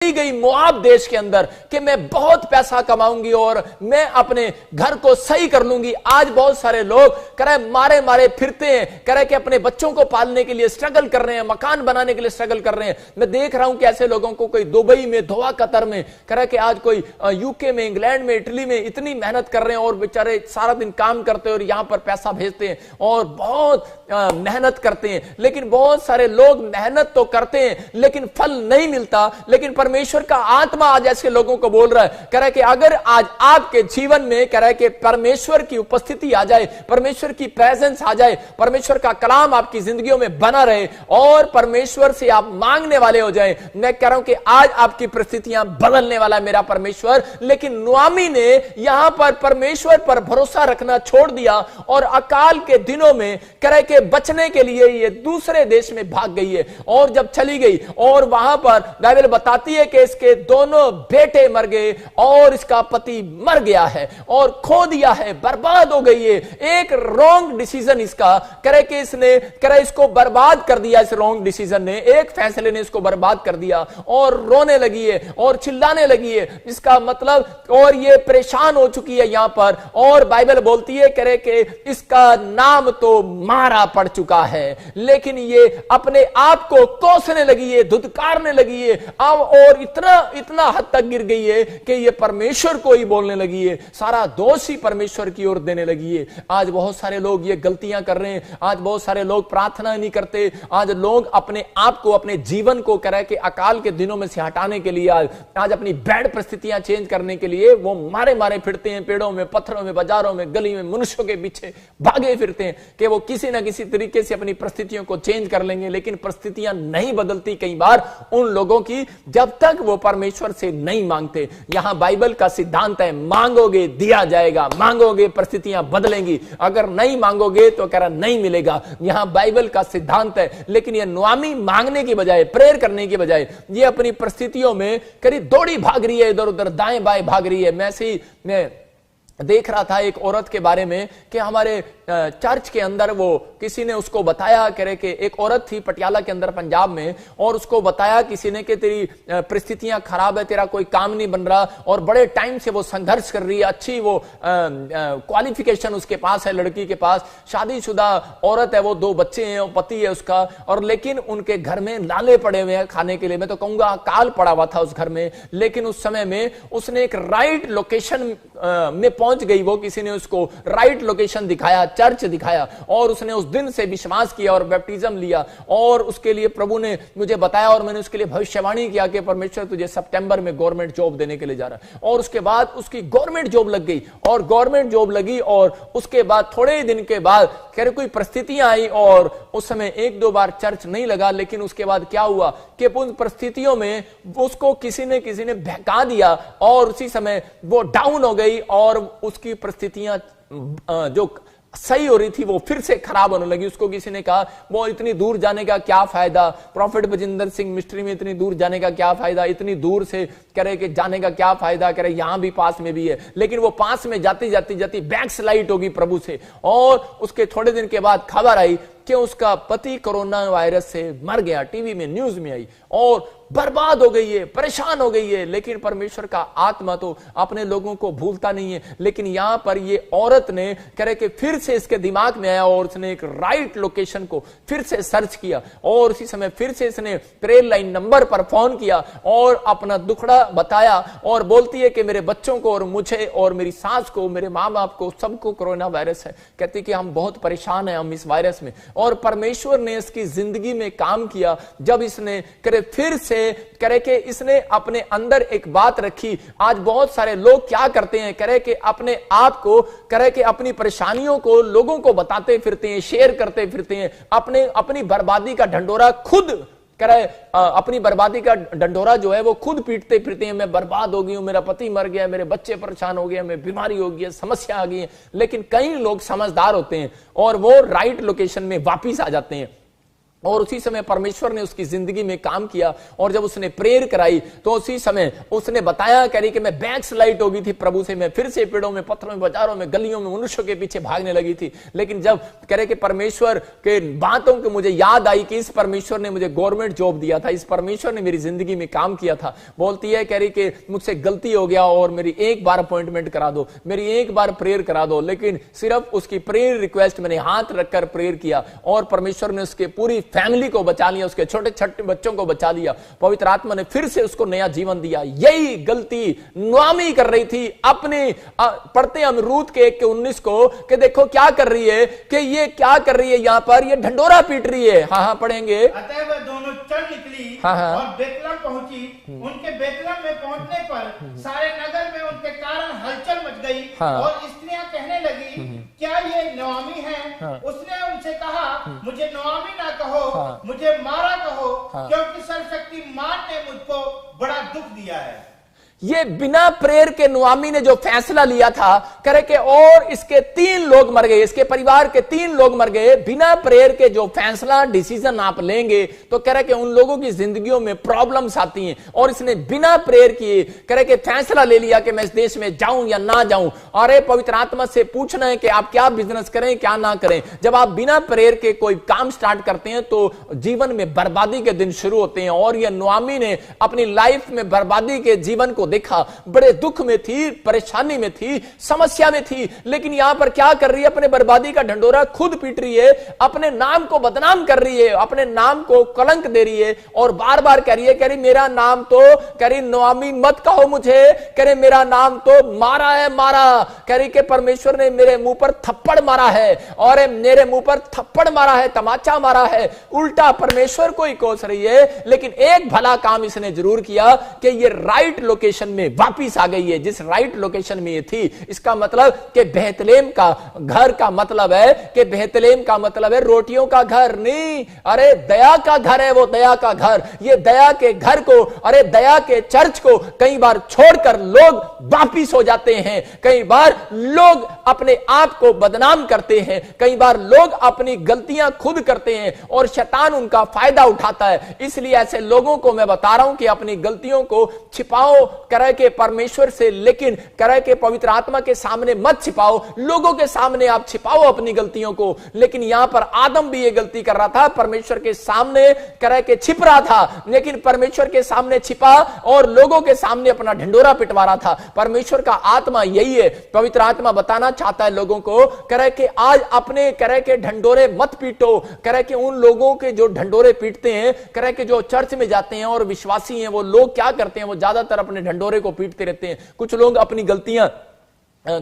गई मोआब देश के अंदर कि मैं बहुत पैसा कमाऊंगी और मैं अपने घर को सही कर लूंगी। आज बहुत सारे लोग कह रहे मारे मारे फिरते हैं, कह रहे कि अपने बच्चों को पालने के लिए स्ट्रगल कर रहे हैं, मकान बनाने के लिए स्ट्रगल कर रहे हैं। मैं देख रहा हूं कि ऐसे लोगों को कोई दुबई में, दोहा कतर में, कह रहे कि आज कोई यूके में, इंग्लैंड में, इटली में इतनी मेहनत कर रहे हैं और बेचारे सारा दिन काम करते हैं और यहां पर पैसा भेजते हैं और बहुत मेहनत करते हैं। लेकिन बहुत सारे लोग मेहनत तो करते हैं लेकिन फल नहीं मिलता। लेकिन परमेश्वर का आत्मा आज ऐसे लोगों को बोल रहा है, कह रहा है कि अगर आज आपके जीवन में कह रहा है कि परमेश्वर की उपस्थिति आ जाए, परमेश्वर की प्रेजेंस आ जाए, परमेश्वर का कलाम आपकी जिंदगियों में बना रहे और परमेश्वर से आप मांगने वाले हो जाए, मैं कह रहा हूं कि आज आपकी परिस्थितियां बदलने वाला है मेरा परमेश्वर। लेकिन नुआमी ने यहां पर परमेश्वर पर भरोसा रखना छोड़ दिया और अकाल के दिनों में कह रहे कि बचने के लिए ये दूसरे देश में भाग गई है। और जब चली गई और वहां पर बाइबल बताती है कि इसके दोनों बेटे मर गए और इसका पति मर गया है और खो दिया है, बर्बाद हो गई है। एक रॉन्ग डिसीजन इसका करे कि इसने करे इसको बर्बाद कर दिया। इस रॉन्ग डिसीजन ने, एक फैसले ने इसको बर्बाद कर दिया और रोने लगी है और चिल्लाने लगी है। इसका मतलब और ये परेशान हो चुकी है यहां पर। और बाइबल बोलती है करे कि इसका नाम तो मारा पड़ चुका है, लेकिन ये अपने आप को कोसने लगी है, धुतकारने लगी है और इतना हद तक गिर गई है कि ये परमेश्वर को ही बोलने लगी है, सारा दोष ही परमेश्वर की ओर देने लगी है। आज बहुत सारे लोग ये गलतियां कर रहे हैं। आज बहुत सारे लोग प्रार्थना नहीं करते। आज लोग अपने आप को, अपने जीवन को कह रहे कि अकाल के दिनों में से हटाने के लिए, आज अपनी बैड परिस्थितियां चेंज करने के लिए वो मारे मारे फिरते हैं, पेड़ों में, पत्थरों में, बाजारों में, गली में, मनुष्यों के पीछे भागे फिरते हैं कि वो किसी ना किसी तरीके से अपनी परिस्थितियों को चेंज कर लेंगे। लेकिन परिस्थितियां नहीं बदलती कई बार उन लोगों की जब तक वो परमेश्वर से नहीं मांगते। यहां बाइबल का सिद्धांत है, मांगोगे दिया जाएगा, मांगोगे परिस्थितियां बदलेंगी, अगर नहीं मांगोगे तो कह रहा नहीं मिलेगा। यहां बाइबल का सिद्धांत है। लेकिन ये नुआमी मांगने की बजाय, प्रेयर करने की बजाय ये अपनी परिस्थितियों में करीब दौड़ी भाग रही है, इधर उधर दाएं बाएं भाग रही है। मैं देख रहा था एक औरत के बारे में कि हमारे चर्च के अंदर वो किसी ने उसको बताया, कह रहे कि एक औरत थी पटियाला के अंदर पंजाब में, और उसको बताया किसी ने कि तेरी परिस्थितियां खराब है, तेरा कोई काम नहीं बन रहा और बड़े टाइम से वो संघर्ष कर रही है। अच्छी वो क्वालिफिकेशन उसके पास है, लड़की के पास, शादीशुदा औरत है, वो 2 बच्चे हैं, पति है उसका, और लेकिन उनके घर में लाले पड़े हुए हैं खाने के लिए। मैं तो कहूंगा अकाल पड़ा हुआ था उस घर में। लेकिन उस समय में उसने एक राइट लोकेशन में पहुंच गई। वो किसी ने उसको राइट लोकेशन दिखाया, चर्च दिखाया, और उसने उस दिन से विश्वास किया और बैप्टिज्म लिया। और उसके लिए प्रभु ने मुझे बताया और मैंने उसके लिए भविष्यवाणी किया कि परमेश्वर तुझे सितंबर में गवर्नमेंट जॉब देने के लिए जा रहा है। और उसके बाद उसकी गवर्नमेंट जॉब लग गई और गवर्नमेंट जॉब लगी। और उसके बाद थोड़े दिन के बाद कह रहे कोई परिस्थितियां आई और उस समय 1-2 बार चर्च नहीं लगा। लेकिन उसके बाद क्या हुआ कि उन परिस्थितियों में उसको किसी ने बहका दिया और उसी समय वो डाउन हो गई और उसकी परिस्थितियां जो सही हो रही थी वो फिर से खराब होने लगी। उसको किसी ने कहा वो इतनी दूर जाने का क्या फायदा, प्रोफेट बजिंदर सिंह मिस्ट्री में इतनी दूर जाने का क्या फायदा, इतनी दूर से कह रहे कि जाने का क्या फायदा, कह रहे यहां भी पास में भी है। लेकिन वो पास में जाती जाती बैक स्लाइड होगी प्रभु से। और उसके थोड़े दिन के बाद खबर आई कि उसका पति कोरोना वायरस से मर गया, टीवी में न्यूज में आई और बर्बाद हो गई है, परेशान हो गई है। लेकिन परमेश्वर का आत्मा तो अपने लोगों को भूलता नहीं है। लेकिन यहां पर ये औरत ने कह रहे कि फिर से इसके दिमाग में आया और उसने एक राइट लोकेशन को फिर से सर्च किया और उसी समय फिर से इसने प्रेयर लाइन नंबर पर फोन किया और अपना दुखड़ा बताया और बोलती है कि मेरे बच्चों को और मुझे और मेरी सास को, मेरे माँ बाप को, सबको कोरोना वायरस है। कहती कि हम बहुत परेशान हैं हम इस वायरस में। और परमेश्वर ने इसकी जिंदगी में काम किया जब इसने करे फिर से करे कि इसने अपने अंदर एक बात रखी। आज बहुत सारे लोग क्या करते हैं, करे कि अपने आप को करे कि अपनी परेशानियों को लोगों को बताते फिरते हैं, शेयर करते फिरते हैं, अपनी बर्बादी का ढंडोरा खुद करे, अपनी बर्बादी का डंडोरा जो है वो खुद पीटते फिरते हैं। मैं बर्बाद हो गई हूं, मेरा पति मर गया, मेरे बच्चे परेशान हो गए, मैं बीमारी हो गई है, समस्या आ गई है। लेकिन कई लोग समझदार होते हैं और वो राइट लोकेशन में वापिस आ जाते हैं। और उसी समय परमेश्वर ने उसकी जिंदगी में काम किया। और जब उसने प्रेयर कराई तो उसी समय उसने बताया कह रही कि मैं बैक स्लाइड हो गई थी प्रभु से, मैं फिर से पेड़ों में, पत्थरों में, बाजारों में, गलियों में मनुष्यों के पीछे भागने लगी थी। लेकिन जब कह रहे कि परमेश्वर के बातों को मुझे याद आई कि इस परमेश्वर ने मुझे गवर्नमेंट जॉब दिया था, इस परमेश्वर ने मेरी जिंदगी में काम किया था। बोलती है कह रही कि मुझसे गलती हो गया और मेरी एक बार अपॉइंटमेंट करा दो, मेरी एक बार प्रेयर करा दो। लेकिन सिर्फ उसकी प्रेयर रिक्वेस्ट मैंने हाथ रखकर प्रेयर किया और परमेश्वर ने उसके पूरी फैमिली को बचा लिया, उसके छोटे छोटे बच्चों को बचा लिया। पवित्र आत्मा ने फिर से उसको नया जीवन दिया। यही गलती नोआमी कर रही थी अपने पढ़ते हम रूत के 1:19 को कि देखो क्या कर रही है, कि ये क्या कर रही है, यहां पर ये ढंडोरा पीट रही है। हाँ पढ़ेंगे। अतः वह दोनों चल निकली और बेतलम पहुंची। उनके बेतलम में पहुंचने पर सारे नगर में उनके कारण हलचल मच गई और स्त्रियां कहने लगी क्या ये नोआमी है? उसने उनसे कहा मुझे नोआमी ना कहो, मुझे मारा कहो, क्योंकि सर्वशक्तिमान ने मुझको बड़ा दुख दिया है। ये बिना प्रेयर के नोआमी ने जो फैसला लिया था करे के, और इसके 3 लोग मर गए, इसके परिवार के 3 लोग मर गए। बिना प्रेयर के जो फैसला डिसीजन आप लेंगे तो करे के उन लोगों की जिंदगियों में प्रॉब्लम्स आती हैं। और इसने बिना प्रेयर किए करे के फैसला ले लिया कि मैं इस देश में जाऊं या ना जाऊं। और पवित्र आत्मा से पूछना है कि आप क्या बिजनेस करें क्या ना करें। जब आप बिना प्रेयर के कोई काम स्टार्ट करते हैं तो जीवन में बर्बादी के दिन शुरू होते हैं। और यह नोआमी ने अपनी लाइफ में बर्बादी के जीवन को देखा, बड़े दुख में थी, परेशानी में थी, समस्या में थी। लेकिन यहां पर क्या कर रही है, अपने बर्बादी का ढंडोरा खुद पीट रही है, अपने नाम को बदनाम कर रही है, अपने नाम को कलंक दे रही है। और बार बार कह रही मेरा नाम तो कह रही नोआमी मत कहो मुझे, कह रही मेरा नाम तो मारा है, मारा। कह रही कि परमेश्वर ने मेरे मुंह पर थप्पड़ मारा है, और मेरे मुंह पर थप्पड़ मारा है, तमाचा मारा है। उल्टा परमेश्वर को ही कोस रही है। लेकिन एक भला काम इसने जरूर किया कि ये राइट लोकेशन में वापिस आ गई है, जिस राइट लोकेशन में ये थी। इसका मतलब कि बेतलेहम का घर का मतलब है कि बेतलेहम का मतलब है रोटियों का घर नहीं, अरे दया का घर है वो, दया का घर। ये दया के घर को, अरे दया के चर्च को कई बार छोड़कर लोग वापिस हो जाते हैं। कई बार लोग अपने आप को बदनाम करते हैं, कई बार लोग अपनी गलतियां खुद करते हैं और शैतान उनका फायदा उठाता है। इसलिए ऐसे लोगों को मैं बता रहा हूं कि अपनी गलतियों को छिपाओ करे के परमेश्वर से, लेकिन करे के पवित्र आत्मा के सामने मत छिपाओ। लोगों के सामने आप छिपाओ अपनी गलतियों को। लेकिन यहां पर आदम भी ये गलती कर रहा था, परमेश्वर के सामने करे के छिप रहा था, लेकिन परमेश्वर के सामने छिपा और लोगों के सामने अपना ढंडोरा पिटवा रहा था। परमेश्वर का आत्मा यही है, पवित्र आत्मा बताना चाहता है लोगों को करे के आज अपने करे के ढंडोरे मत पीटो। करे के उन लोगों के जो ढंडोरे पीटते हैं, करे के जो चर्च में जाते हैं और विश्वासी हैं, वो लोग क्या करते हैं, वो ज्यादातर अपने ढंडोरे को पीटते रहते हैं। कुछ लोग अपनी गलतियां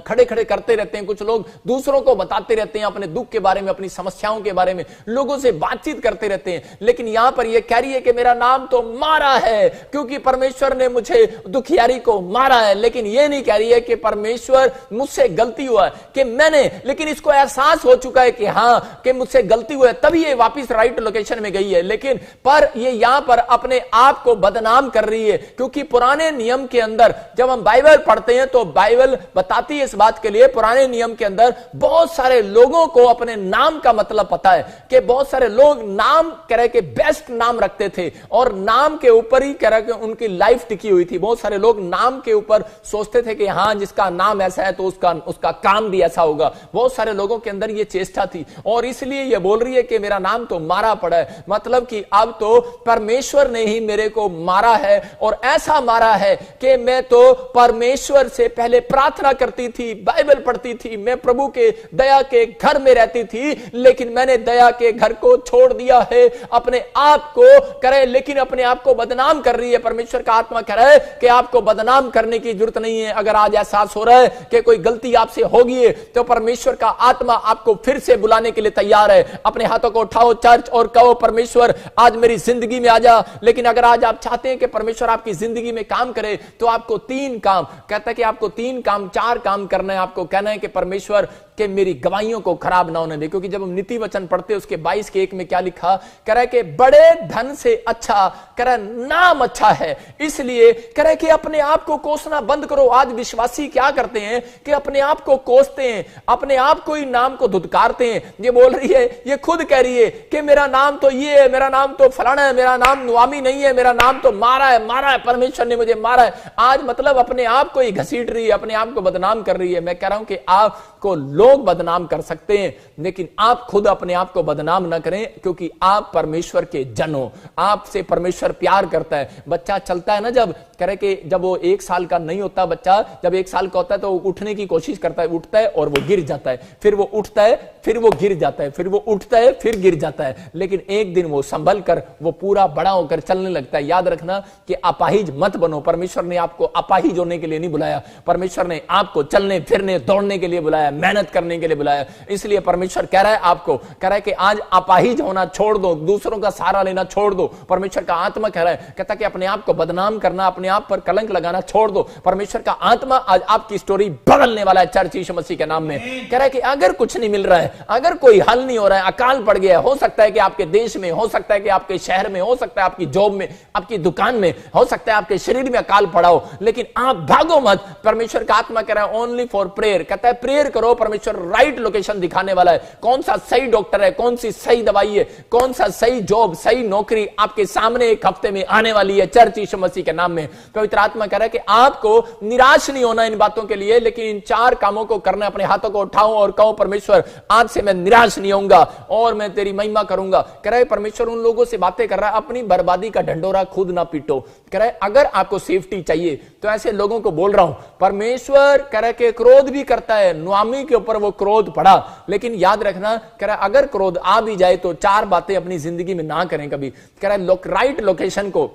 खड़े खड़े करते रहते हैं, कुछ लोग दूसरों को बताते रहते हैं अपने दुख के बारे में, अपनी समस्याओं के बारे में, लोगों से बातचीत करते रहते हैं। लेकिन यहां पर यह कह रही है कि मेरा नाम तो मारा है क्योंकि परमेश्वर ने मुझे दुखियारी को मारा है। लेकिन यह नहीं कह रही है कि परमेश्वर मुझसे गलती हुआ है कि मैंने, लेकिन इसको एहसास हो चुका है कि हां कि मुझसे गलती हुआ है, तभी ये वापिस राइट लोकेशन में गई है। लेकिन पर ये यहां पर अपने आप को बदनाम कर रही है, क्योंकि पुराने नियम के अंदर जब हम बाइबल पढ़ते हैं तो बाइबल बताती इस बात के लिए, पुराने नियम के अंदर बहुत सारे लोगों को अपने नाम का मतलब पता है कि बहुत सारे लोग नाम कह के बेस्ट नाम रखते थे और नाम के ऊपर ही कह के उनकी लाइफ टिकी हुई थी। बहुत सारे लोग नाम के ऊपर सोचते थे कि हां जिसका नाम ऐसा है तो उसका काम भी ऐसा होगा। बहुत सारे लोगों के अंदर यह चेष्टा थी और इसलिए यह बोल रही है कि मेरा नाम तो मारा पड़ा है, मतलब कि अब तो परमेश्वर ने ही मेरे को मारा है। और ऐसा मारा है कि मैं तो परमेश्वर से पहले प्रार्थना करती थी, बाइबल पढ़ती थी, मैं प्रभु के दया के घर में रहती थी, लेकिन मैंने दया के घर को छोड़ दिया है, अपने आप को करे, लेकिन अपने आप को बदनाम कर रही है। परमेश्वर का आत्मा कह रहा है कि आपको बदनाम करने की जरूरत नहीं है। अगर आज एहसास हो रहा है कि कोई गलती आपसे होगी तो परमेश्वर का आत्मा आपको फिर से बुलाने के लिए तैयार है। अपने हाथों को उठाओ चर्च और कहो परमेश्वर आज मेरी जिंदगी में आ जा। लेकिन अगर आज आप चाहते हैं कि परमेश्वर आपकी जिंदगी में काम करे तो आपको 3 काम कहता है कि आपको 3 काम 4 काम करना है, आपको कहना है कि परमेश्वर के मेरी गवाहियों को खराब ना होने दे। क्योंकि जब हम नीति वचन पढ़ते हैं उसके 22 के 1 में क्या लिखा, कह रहा है कि बड़े धन से अच्छा कह रहा नाम अच्छा है, इसलिए कह रहा है कि अपने आप को कोसना बंद करो। आज विश्वासी क्या करते हैं कि अपने आप को कोसते हैं, अपने आप को ही नाम को धुतकारते हैं। ये बोल रही है, ये खुद कह रही है कि मेरा नाम तो ये है, मेरा नाम तो फलाना है, मेरा नाम नुआमी नहीं है, मेरा नाम तो मारा है, परमेश्वर ने मुझे मारा है। आज मतलब अपने आप को ही घसीट रही है, अपने आप को बदनाम कर रही है। मैं कह रहा हूं कि आपको लोग बदनाम कर सकते हैं, लेकिन आप खुद अपने आप को बदनाम ना करें, क्योंकि आप परमेश्वर के जन हो, आपसे परमेश्वर प्यार करता है। बच्चा चलता है ना, जब कह रहे कि जब वो 1 साल का नहीं होता बच्चा, जब 1 साल का होता है तो उठने की कोशिश करता है, उठता है और वो गिर जाता है, फिर वो उठता है, फिर वो गिर जाता है, फिर वो उठता है, फिर गिर जाता है, लेकिन एक दिन वो संभल कर वो पूरा बड़ा होकर चलने लगता है। याद रखना कि अपाहिज मत बनो। परमेश्वर ने आपको अपाहिज होने के लिए नहीं बुलाया, परमेश्वर ने आपको चलने फिरने दौड़ने के लिए बुलाया, मेहनत करने के लिए बुलाया। इसलिए परमेश्वर कह रहा है, आपको कह रहा है कि आज अपाहिज होना छोड़ दो, दूसरों का सहारा लेना छोड़ दो। परमेश्वर का आत्मा कह रहा है, कहता कि अपने आप को बदनाम करना, अपने आप पर कलंक लगाना छोड़ दो। परमेश्वर का आत्मा आज आपकी स्टोरी बदलने वाला है चर्च यीशु मसीह के नाम में। कह रहा है कि अगर कुछ नहीं मिल रहा है, अगर कोई हल नहीं हो रहा है, अकाल पड़ गया, हो सकता है कि आपके देश में, हो सकता है कि आपके शहर में, हो सकता है आपकी जॉब में, आपकी दुकान में, हो सकता है आपके शरीर में अकाल पड़ा हो, लेकिन आप भागो मत। परमेश्वर का आत्मा कह रहा है ओनली फॉर प्रेयर, कहता है प्रेयर करो। परमेश्वर राइट लोकेशन दिखाने वाला है, कौन सा सही डॉक्टर है, कौन सी सही दवाई है, कौन सा सही जॉब, सही नौकरी आपके सामने एक हफ्ते में आने वाली है चर्च यीशु मसीह के नाम में। पवित्र आत्मा कह रहा है कि आपको निराश नहीं होना इन बातों के लिए, लेकिन इन 4 कामों को करना। अपने हाथों को उठाओ और कहो, परमेश्वर आज से मैं निराश नहीं होऊंगा और मैं तेरी महिमा करूंगा। कह रहा है परमेश्वर उन लोगों से बातें कर रहा है, अपनी बर्बादी का ढंडोरा खुद ना पीटो। कह रहा है अगर आपको सेफ्टी चाहिए तो ऐसे लोगों को बोल रहा हूं, परमेश्वर कह रहा है कि क्रोध भी करता है, नुआमी के ऊपर वो क्रोध पड़ा, लेकिन याद रखना कह रहा है अगर क्रोध आ भी जाए तो 4 बातें अपनी जिंदगी में ना करें कभी। कह रहा है राइट लोकेशन को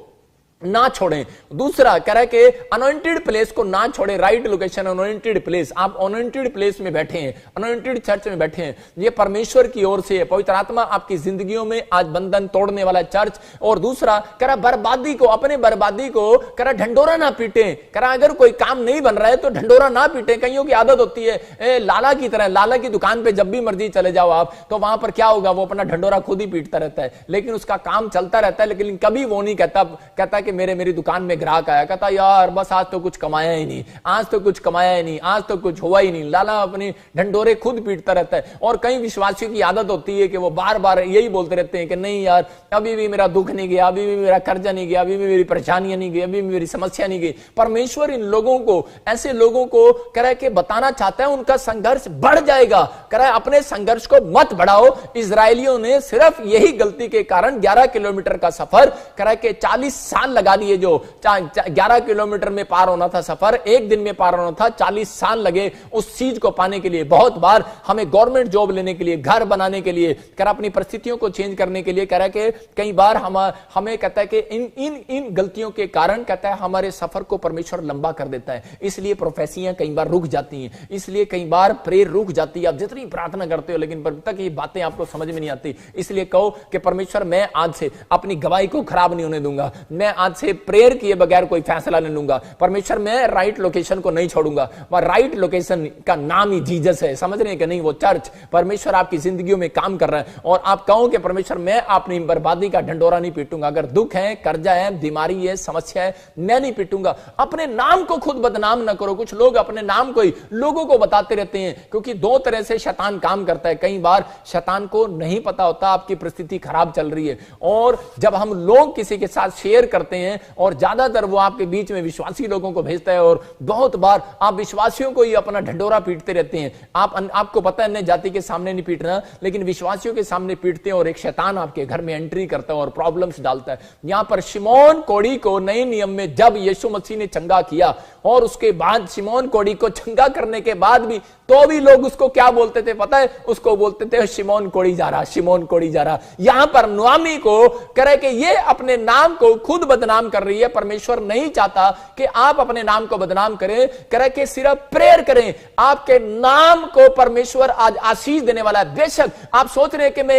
ना छोड़ें। दूसरा कह रहा है कि अनॉइंटेड प्लेस को ना छोड़ें, राइट लोकेशन अनॉइंटेड प्लेस। आप अनॉइंटेड प्लेस में बैठे हैं, अनॉइंटेड चर्च में बैठे हैं, ये परमेश्वर की ओर से है। पवित्र आत्मा आपकी जिंदगियों में आज बंधन तोड़ने वाला चर्च। और दूसरा कह रहा बर्बादी को, अपने बर्बादी को कह रहा ढंडोरा ना पीटे। कह रहा अगर कोई काम नहीं बन रहा है तो ढंडोरा ना पीटे। कईयों की आदत होती है लाला की तरह, लाला की दुकान पे जब भी मर्जी चले जाओ आप, तो वहां पर क्या होगा, वो अपना ढंडोरा खुद ही पीटता रहता है, लेकिन उसका काम चलता रहता है, लेकिन कभी वो नहीं कहता कि मेरी दुकान में ग्राहक आया, कहता यार बस आज तो कुछ कमाया ही नहीं, आज तो कुछ कमाया ही नहीं, आज तो कुछ हुआ ही नहीं। लाला अपनी ढंडोरे खुद पीटता रहता है। और कई विश्वासियों की आदत होती है कि वो बार बार यही बोलते रहते हैं कि नहीं यार अभी भी मेरा दुख नहीं गया, अभी भी मेरा कर्जा नहीं गया, अभी भी मेरी परेशानियां नहीं गई, अभी भी मेरी समस्या नहीं गई। परमेश्वर इन लोगों को, ऐसे लोगों को कह रहा है कि बताना चाहता है उनका संघर्ष बढ़ जाएगा। कह रहा है अपने संघर्ष को मत बढ़ाओ। इजरायलियों ने सिर्फ यही गलती के कारण 11 किलोमीटर का सफर कह रहा है कि 40 साल लगा दिए। जो 11 किलोमीटर में पार होना था सफर, एक दिन में पार होना था, 40 साल लगे उस चीज को पाने के लिए। बहुत बार हमें गवर्नमेंट जॉब लेने के लिए, घर बनाने के लिए, कह रहा अपनी परिस्थितियों को चेंज करने के लिए, कह रहा है कि कई बार हमें कहता है कि इन गलतियों के कारण कहता है हमारे सफर को परमेश्वर लंबा कर देता है। इसलिए प्रोफेसियां कई बार रुक जाती हैं, इसलिए कई बार प्रेयर रुक जाती है। आप जितनी प्रार्थना करते हो लेकिन तब तक ये बातें आपको समझ में नहीं आती। इसलिए कहो कि परमेश्वर मैं आज से अपनी गवाही को खराब नहीं होने दूंगा, मैं आज से प्रेयर किए बगैर कोई फैसला नहीं लूंगा। परमेश्वर मैं राइट लोकेशन को नहीं छोड़ूंगा। वह राइट लोकेशन का नाम ही जीसस है। समझ रहे हैं कि नहीं? वो चर्च, परमेश्वर आपकी जिंदगियों में काम कर रहा है। और आप कहो कि परमेश्वर मैं अपनी बर्बादी का ढंडोरा नहीं पीटूंगा। अगर दुख है, कर्जा है, बीमारी है, समस्या है, मैं नहीं पीटूंगा। अपने नाम को खुद बदनाम ना करो। कुछ लोग अपने नाम को ही लोगों को बताते रहते हैं, क्योंकि 2 तरह से शैतान काम करता है। कई बार शैतान को नहीं पता होता आपकी परिस्थिति खराब चल रही है, और जब हम लोग किसी के साथ शेयर करते हैं, और ज्यादातर वो आपके बीच में विश्वासी लोगों को भेजता है, और बहुत बार आप विश्वासियों को ही अपना ढंडोरा पीटते रहते हैं। आपको पता है अन्य जाति के सामने नहीं पीटना, लेकिन विश्वासियों के सामने पीटते हैं, और एक शैतान आपके घर में एंट्री करता है और प्रॉब्लम्स डालता है। यहां पर शिमोन कोढ़ी को नए नियम में जब यीशु मसीह ने चंगा किया, और उसके बाद शिमोन कोढ़ी को चंगा करने के बाद भी तो भी लोग उसको क्या बोलते थे पता है? उसको बोलते थे शिमोन कोड़ी जा रहा, शिमोन कोड़ी जा रहा। यहां पर नुआमी को करे कि ये अपने नाम को खुद बदनाम कर रही है। परमेश्वर नहीं चाहता कि आप अपने नाम को बदनाम करें, करे कि सिर्फ प्रेयर करें। आपके नाम को परमेश्वर आज आशीष देने वाला है। बेशक आप सोच रहे हैं कि मैं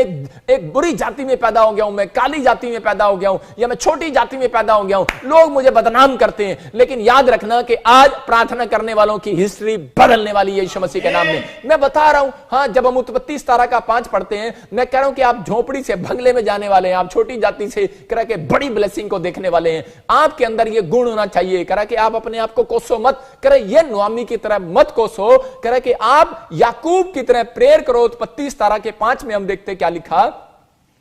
एक बुरी जाति में पैदा हो गया हूं, मैं काली जाति में पैदा हो गया हूं, या मैं छोटी जाति में पैदा हो गया हूं, लोग मुझे बदनाम करते हैं, लेकिन याद रखना कि आज प्रार्थना करने वालों की हिस्ट्री बदलने वाली है यीशु मसीह के नाम में। मैं बता रहा हूं, हां, जब हम उत्पत्ति 17:5 पढ़ते हैं, मैं कह रहा हूं कि आप झोपड़ी से बंगले में जाने वाले हैं, आप छोटी जाति से करा के बड़ी ब्लेसिंग को देखने वाले हैं। आपके अंदर यह गुण होना चाहिए करा कि आप अपने आप को कोसो मत, करे ये नुआमी की तरह मत कोसो, करे कि आप याकूब की तरह प्रेयर करो। उत्पत्ति 17:5 में हम देखते क्या लिखा,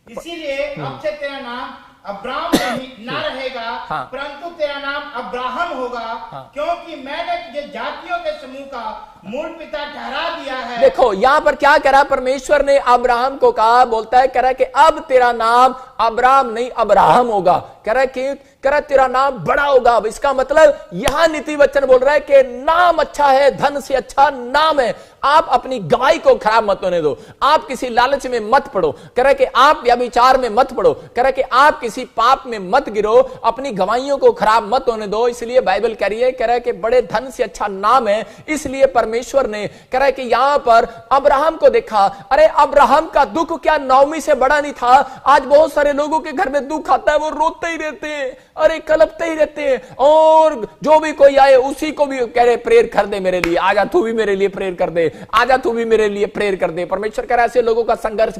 इसीलिए अब से तेरा नाम अब्राम नहीं ना रहेगा, हाँ। परंतु तेरा नाम अब्राहम होगा, हाँ। क्योंकि मैंने तुझे जातियों के समूह का मूल पिता ठहरा दिया है। देखो यहां पर क्या करा परमेश्वर ने अब्राहम को कहा, बोलता है कह रहा कि अब तेरा नाम अब्राहम नहीं अब्राहम होगा, कह रहा कि तेरा नाम बड़ा होगा। अब इसका मतलब यहां नीति वचन बोल रहा है कि नाम अच्छा है, धन से अच्छा नाम है। आप अपनी गवाही को खराब मत होने दो, आप किसी लालच में मत पड़ो, कह रहा कि आप व्यभिचार में मत पड़ो, कह रहा कि आप किसी पाप में मत गिरो, अपनी गवाहियों को खराब मत होने दो। इसलिए बाइबल कह रही है, कह रहा है कि बड़े धन से अच्छा नाम है। इसलिए परमेश्वर ने कह रहा है कि यहां पर अब्राहम को देखा। अरे अब्राहम का दुख क्या नाओमी से बड़ा नहीं था? आज बहुत सारे लोगों के घर में दुख आता है, वो रोते ही रहते हैं, अरे कलपते ही रहते हैं, और जो भी कोई आए उसी को भी कह रहे प्रेयर कर दे मेरे लिए, आजा तू भी मेरे लिए प्रेयर कर दे, आजा तू भी मेरे लिए प्रेयर कर दे। परमेश्वर कह रहा है ऐसे लोगों का संघर्ष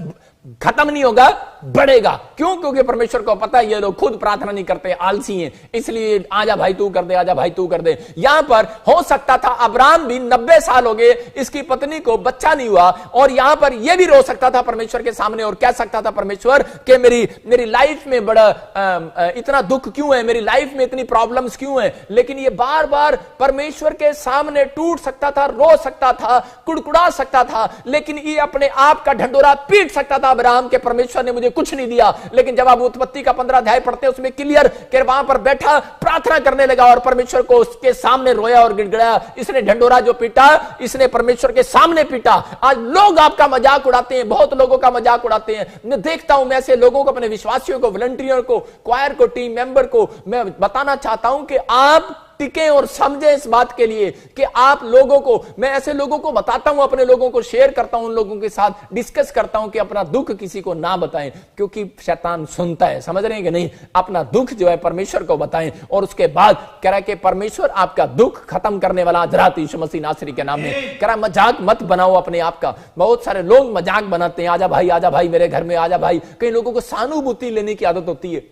खत्म नहीं होगा, बढ़ेगा। क्यों? क्योंकि परमेश्वर को पता है ये लोग खुद प्रार्थना नहीं करते, आलसी हैं, इसलिए आजा भाई तू कर दे, आजा भाई तू कर दे। यहां पर हो सकता था अब्राहम भी 90 साल हो गए, इसकी पत्नी को बच्चा नहीं हुआ, और यहां पर यह भी रो सकता था परमेश्वर के सामने और कह सकता था परमेश्वर कि मेरी लाइफ में बड़ा इतना दुख क्यों है, मेरी लाइफ में इतनी प्रॉब्लम्स क्यों है। लेकिन ये बार बार परमेश्वर के सामने टूट सकता था, रो सकता था, कुड़कुड़ा सकता था, लेकिन ये अपने आप का ढंडोरा पीट सकता था अब्राहम के परमेश्वर ने मुझे कुछ नहीं दिया। लेकिन जब आप उत्पत्ति का 15 अध्याय पढ़ते हैं उसमें क्लियर कि वहां पर बैठा प्रार्थना करने लगा और परमेश्वर को उसके सामने रोया और गिड़गिड़ाया। इसने ढंडोरा जो पीटा, इसने परमेश्वर के सामने पीटा। आज लोग आपका मजाक उड़ाते हैं, बहुत लोगों का मजाक उड़ाते हैं। मैं देखता हूं, मैं ऐसे लोगों को, अपने विश्वासियों को, वॉलंटियर को, क्वायर को, टीम मेंबर को मैं बताना चाहता हूं कि आप टिके और समझे इस बात के लिए कि आप लोगों को, मैं ऐसे लोगों को बताता हूं, अपने लोगों को शेयर करता हूं, उन लोगों के साथ डिस्कस करता हूं कि अपना दुख किसी को ना बताएं, क्योंकि शैतान सुनता है। समझ रहे हैं कि नहीं? अपना दुख जो है परमेश्वर को बताएं, और उसके बाद कह रहा है कि परमेश्वर आपका दुख खत्म करने वाला आज रात यीशु मसीह नासरी के नाम में। कह रहा मजाक मत बनाओ अपने आप का। बहुत सारे लोग मजाक बनाते हैं, आजा भाई मेरे घर में आजा भाई। कई लोगों को सहानुभूति लेने की आदत होती है।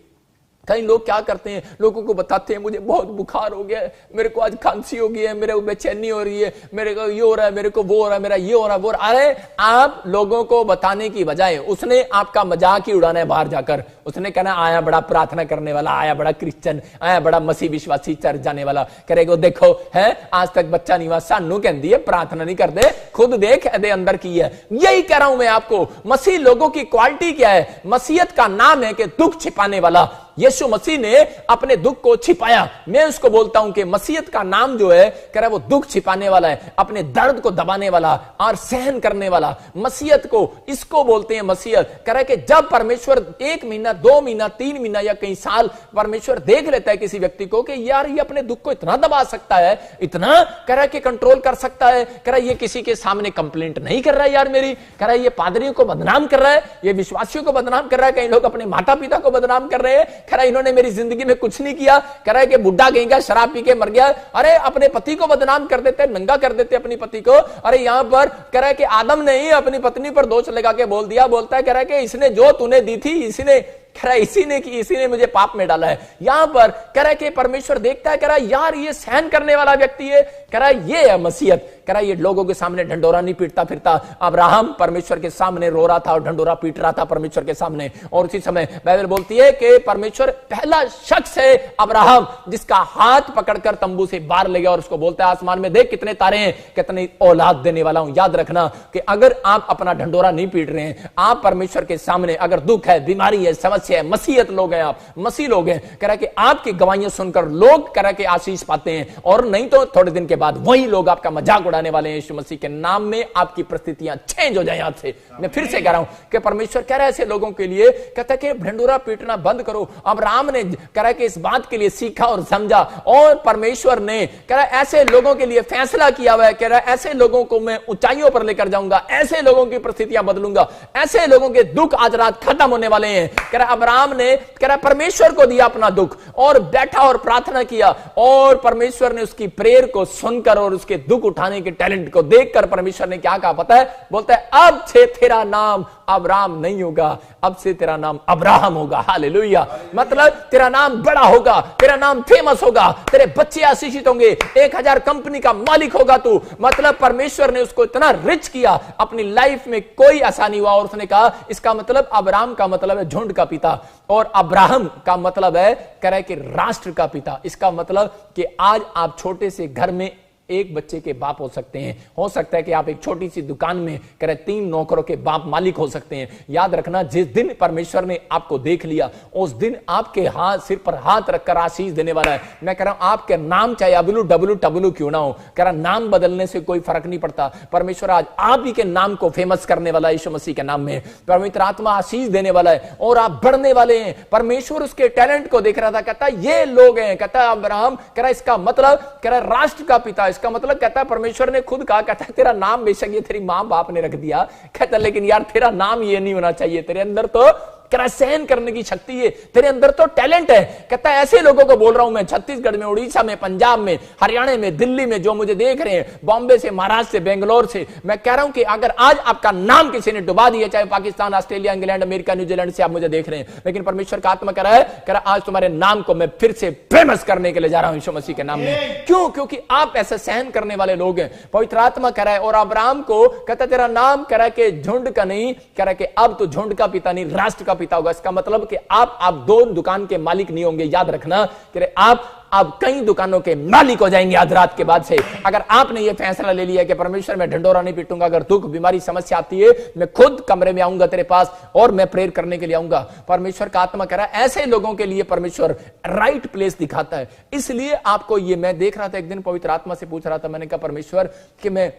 कई लोग क्या करते हैं, लोगों को बताते हैं मुझे बहुत बुखार हो गया है, मेरे को आज खांसी हो गई है, मेरे को बेचैनी हो रही है, मेरे को ये हो रहा है, मेरे को वो हो रहा है, मेरा ये हो रहा है, वो। अरे आप लोगों को बताने की बजाय उसने आपका मजाक ही उड़ाना है बाहर जाकर। उसने कहना आया बड़ा प्रार्थना करने वाला, आया बड़ा क्रिश्चियन, आया बड़ा मसीह विश्वासी, चर्च जाने वाला। करेगा देखो है आज तक बच्चा नहीं हुआ, सानू कहती है प्रार्थना नहीं करते, खुद देख एदे अंदर की है। यही कह रहा हूं मैं आपको, मसीह लोगों की क्वालिटी क्या है? मसीहत का नाम है कि दुख छिपाने वाला। यीशु मसीह ने अपने दुख को छिपाया। मैं उसको बोलता हूं कि मसीहत का नाम जो है, कह रहा है वो दुख छिपाने वाला है, अपने दर्द को दबाने वाला और सहन करने वाला। मसीहत को इसको बोलते हैं मसीहत। कह रहा है कि जब परमेश्वर 1 महीना, 2 महीना, 3 महीना या कई साल परमेश्वर देख लेता है किसी व्यक्ति को कि यार ये अपने दुख को इतना दबा सकता है, इतना कह रहा है कि कंट्रोल कर सकता है, कह रहा है ये किसी के सामने कंप्लेंट नहीं कर रहा है यार मेरी, कह रहा है ये पादरियों को बदनाम कर रहा है, ये विश्वासियों को बदनाम कर रहा है, कई लोग अपने माता पिता को बदनाम कर रहे हैं, कह रहा है इन्होंने मेरी जिंदगी में कुछ नहीं किया, कह रहा है कि बुढ़ा कहीं का शराब पी के मर गया। अरे अपने पति को बदनाम कर देते, नंगा कर देते अपनी पति को। अरे यहां पर कह रहा है कि आदम ने ही अपनी पत्नी पर दोष लगा के बोल दिया, बोलता है कह रहा है कि इसने जो तूने दी थी इसने, कह रहा है इसी ने मुझे पाप में डाला है। यहां पर कह रहा है कि परमेश्वर देखता है, कह रहा है यार ये सहन करने वाला व्यक्ति है, कह रहा है ये है मसीहत। कह रहा है ये लोगों के सामने ढंडोरा नहीं पीटता फिरता। अब्राहम परमेश्वर के सामने रो रहा था और ढंडोरा पीट रहा था परमेश्वर के सामने। और उसी समय बाइबल बोलती है कि परमेश्वर पहला शख्स है अब्राहम जिसका हाथ पकड़कर तंबू से बाहर ले गया और उसको बोलता है आसमान में देख कितने तारे हैं, कितनी औलाद देने वाला हूं। याद रखना कि अगर आप अपना ढंडोरा नहीं पीट रहे हैं, आप परमेश्वर के सामने अगर दुख है, बीमारी है, समस्या मसीह है, मसीहत लोग हैं, आप मसीह लोग हैं, कह रहा कि आपकी गवाहियां सुनकर लोग कह रहा कि आशीष पाते हैं, और नहीं तो थोड़े दिन के बाद वही लोग आपका मजाक उड़ाने वाले हैं। यीशु मसीह के नाम में आपकी परिस्थितियां चेंज हो जाए आज से। मैं फिर से कह रहा हूं कि परमेश्वर कह रहा है ऐसे लोगों के लिए, कहता है कि ढिंडोरा पीटना बंद करो। अब्राहम ने कह रहा है कि इस बात के लिए सीखा और समझा, और परमेश्वर ने कह रहा है ऐसे लोगों के लिए फैसला किया हुआ है, कह रहा है ऐसे लोगों को मैं ऊंचाइयों पर लेकर जाऊंगा, ऐसे लोगों की परिस्थितियां बदलूंगा, ऐसे लोगों के दुख आज रात खत्म होने वाले हैं। कह रहा अब्राहम ने कह रहा परमेश्वर को दिया अपना दुख और बैठा और प्रार्थना किया, और परमेश्वर ने उसकी प्रेयर को सुनकर और उसके दुख उठाने के टैलेंट को देखकर परमेश्वर ने क्या कहा पता है? बोलता है अब से तेरा नाम अब्राहम नहीं होगा, अब से तेरा नाम अब्राहम होगा। हालेलुया। मतलब तेरा नाम बड़ा होगा, तेरा नाम फेमस होगा, तेरे बच्चे आशीषित होंगे, 1000 कंपनी का मालिक होगा तू। मतलब परमेश्वर ने उसको इतना रिच किया, अपनी लाइफ में कोई आसानी हुआ, और उसने कहा इसका मतलब अब्राहम का मतलब है झुंड का पिता, और अब्राहम का मतलब है कह रहा है कि राष्ट्र का पिता। इसका मतलब कि आज आप छोटे से घर में एक बच्चे के बाप हो सकते हैं। हो सकता है कि आप एक छोटी सी दुकान में कह रहे 3 नौकरों के बाप मालिक हो सकते हैं। याद रखना, जिस दिन परमेश्वर ने आपको देख लिया उस दिन आपके हाथ सिर पर हाथ रखकर आशीष देने वाला है। मैं कह रहा हूं आपके नाम चाहे WWW क्यों ना हो, कह रहा नाम बदलने से कोई फर्क नहीं पड़ता। परमेश्वर आज आप ही के नाम को फेमस करने वाला है यीशु मसीह के नाम में। पवित्र आत्मा आशीष देने वाला है और आप बढ़ने वाले हैं। परमेश्वर उसके टैलेंट को देख रहा था, कहता ये लोग हैं, कहता अब्राहम, कह रहा इसका मतलब कह रहा राष्ट्र का पिता, इसका मतलब कहता है परमेश्वर ने खुद कहा, कहता है तेरा नाम बेशक ये तेरी मां बाप ने रख दिया, कहता लेकिन यार तेरा नाम ये नहीं होना चाहिए, तेरे अंदर तो कह सहन करने की शक्ति है, तेरे अंदर तो टैलेंट है। कहता है ऐसे लोगों को बोल रहा हूं मैं, छत्तीसगढ़ में, उड़ीसा में, पंजाब में, हरियाणा में, दिल्ली में, जो मुझे देख रहे हैं, बॉम्बे से, महाराष्ट्र से, बेंगलोर से, मैं कह रहा हूं कि अगर आज आपका नाम किसी ने डुबा दिया, चाहे Pakistan, Australia, England, America, New Zealand से आप मुझे देख रहे हैं, लेकिन परमेश्वर का आत्मा कह रहा है, कह रहा आज तुम्हारे नाम को मैं फिर से फेमस करने के लिए जा रहा हूं यीशु मसीह के नाम में। क्यों? क्योंकि आप ऐसा सहन करने वाले लोग हैं। पवित्र आत्मा कह रहा है, और अब्राहम को कहता तेरा नाम कह रहा है कि झुंड का नहीं, कह रहा है कि अब तो झुंड का पिता नहीं, राष्ट्र का पिता होगा। इसका मतलब कि आप 2 दुकान के मालिक नहीं होंगे। याद रखना कि आप कई दुकानों के मालिक हो जाएंगे आज रात के बाद से। अगर आपने ये फैसला ले लिया कि परमेश्वर मैं ढंडोरा नहीं पीटूंगा, अगर दुख बीमारी समस्या आती है मैं खुद कमरे में आऊंगा तेरे पास और मैं प्रेयर करने के लिए आऊंगा। परमेश्वर का आत्मा कह रहा है ऐसे लोगों के लिए परमेश्वर राइट प्लेस दिखाता है। इसलिए आपको ये, मैं देख रहा था एक दिन, पवित्र आत्मा से पूछ रहा था, मैंने कहा परमेश्वर कि मैं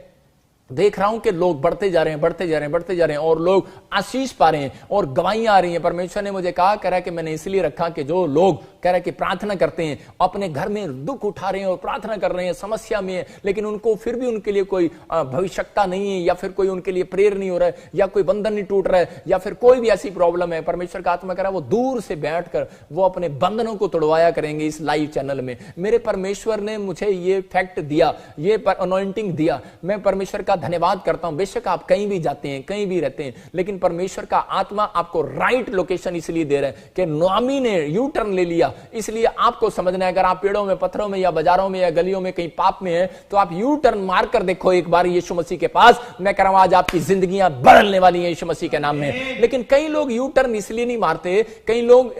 देख रहा हूं कि लोग बढ़ते जा रहे हैं, बढ़ते जा रहे हैं, बढ़ते जा रहे हैं, और लोग आशीष पा रहे हैं और गवाहियां आ रही हैं। परमेश्वर ने मुझे कहा, कह रहा है कि मैंने इसलिए रखा कि जो लोग कह रहा है कि प्रार्थना करते हैं, अपने घर में दुख उठा रहे हैं और प्रार्थना कर रहे हैं, समस्या में है, लेकिन उनको फिर भी उनके लिए कोई भविष्यता नहीं है, या फिर कोई उनके लिए प्रेयर नहीं हो रहा है, या कोई बंधन नहीं टूट रहा है, या फिर कोई भी ऐसी प्रॉब्लम है, परमेश्वर का आत्मा कह रहा है वो दूर से बैठकर वो अपने बंधनों को तोड़वाया करेंगे इस लाइव चैनल में। मेरे परमेश्वर ने मुझे ये फैक्ट दिया, ये अनॉइंटिंग दिया, मैं परमेश्वर का धन्यवाद करता हूं। बेशक आप कहीं भी जाते हैं, कहीं भी रहते हैं, लेकिन परमेश्वर का आत्मा आपको राइट लोकेशन इसलिए दे रहा है कि नोआमी ने यू टर्न ले लिया, इसलिए आपको समझना है। अगर आप पेड़ों में, पत्थरों में, या बाजारों में, या गलियों में कहीं पाप में है, तो आप यू टर्न मार कर देखो एक बार यीशु मसीह के पास। मैं कह रहा हूं आज आपकी जिंदगियां बदलने वाली हैं यीशु मसीह के नाम में। लेकिन कई लोग यू टर्न इसलिए नहीं मारते, कई लोग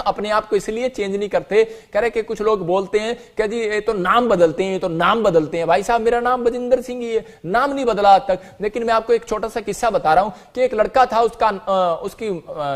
अपने आप को इसलिए चेंज नहीं करते। कह रहे कि कुछ लोग बोलते हैं कि जी ये तो नाम बदलते हैं, ये तो नाम बदलते हैं। भाई साहब मेरा नाम बजिंदर सिंह ही है, नाम नहीं बदला आज तक। लेकिन मैं आपको एक छोटा सा किस्सा बता रहा हूं कि एक लड़का था,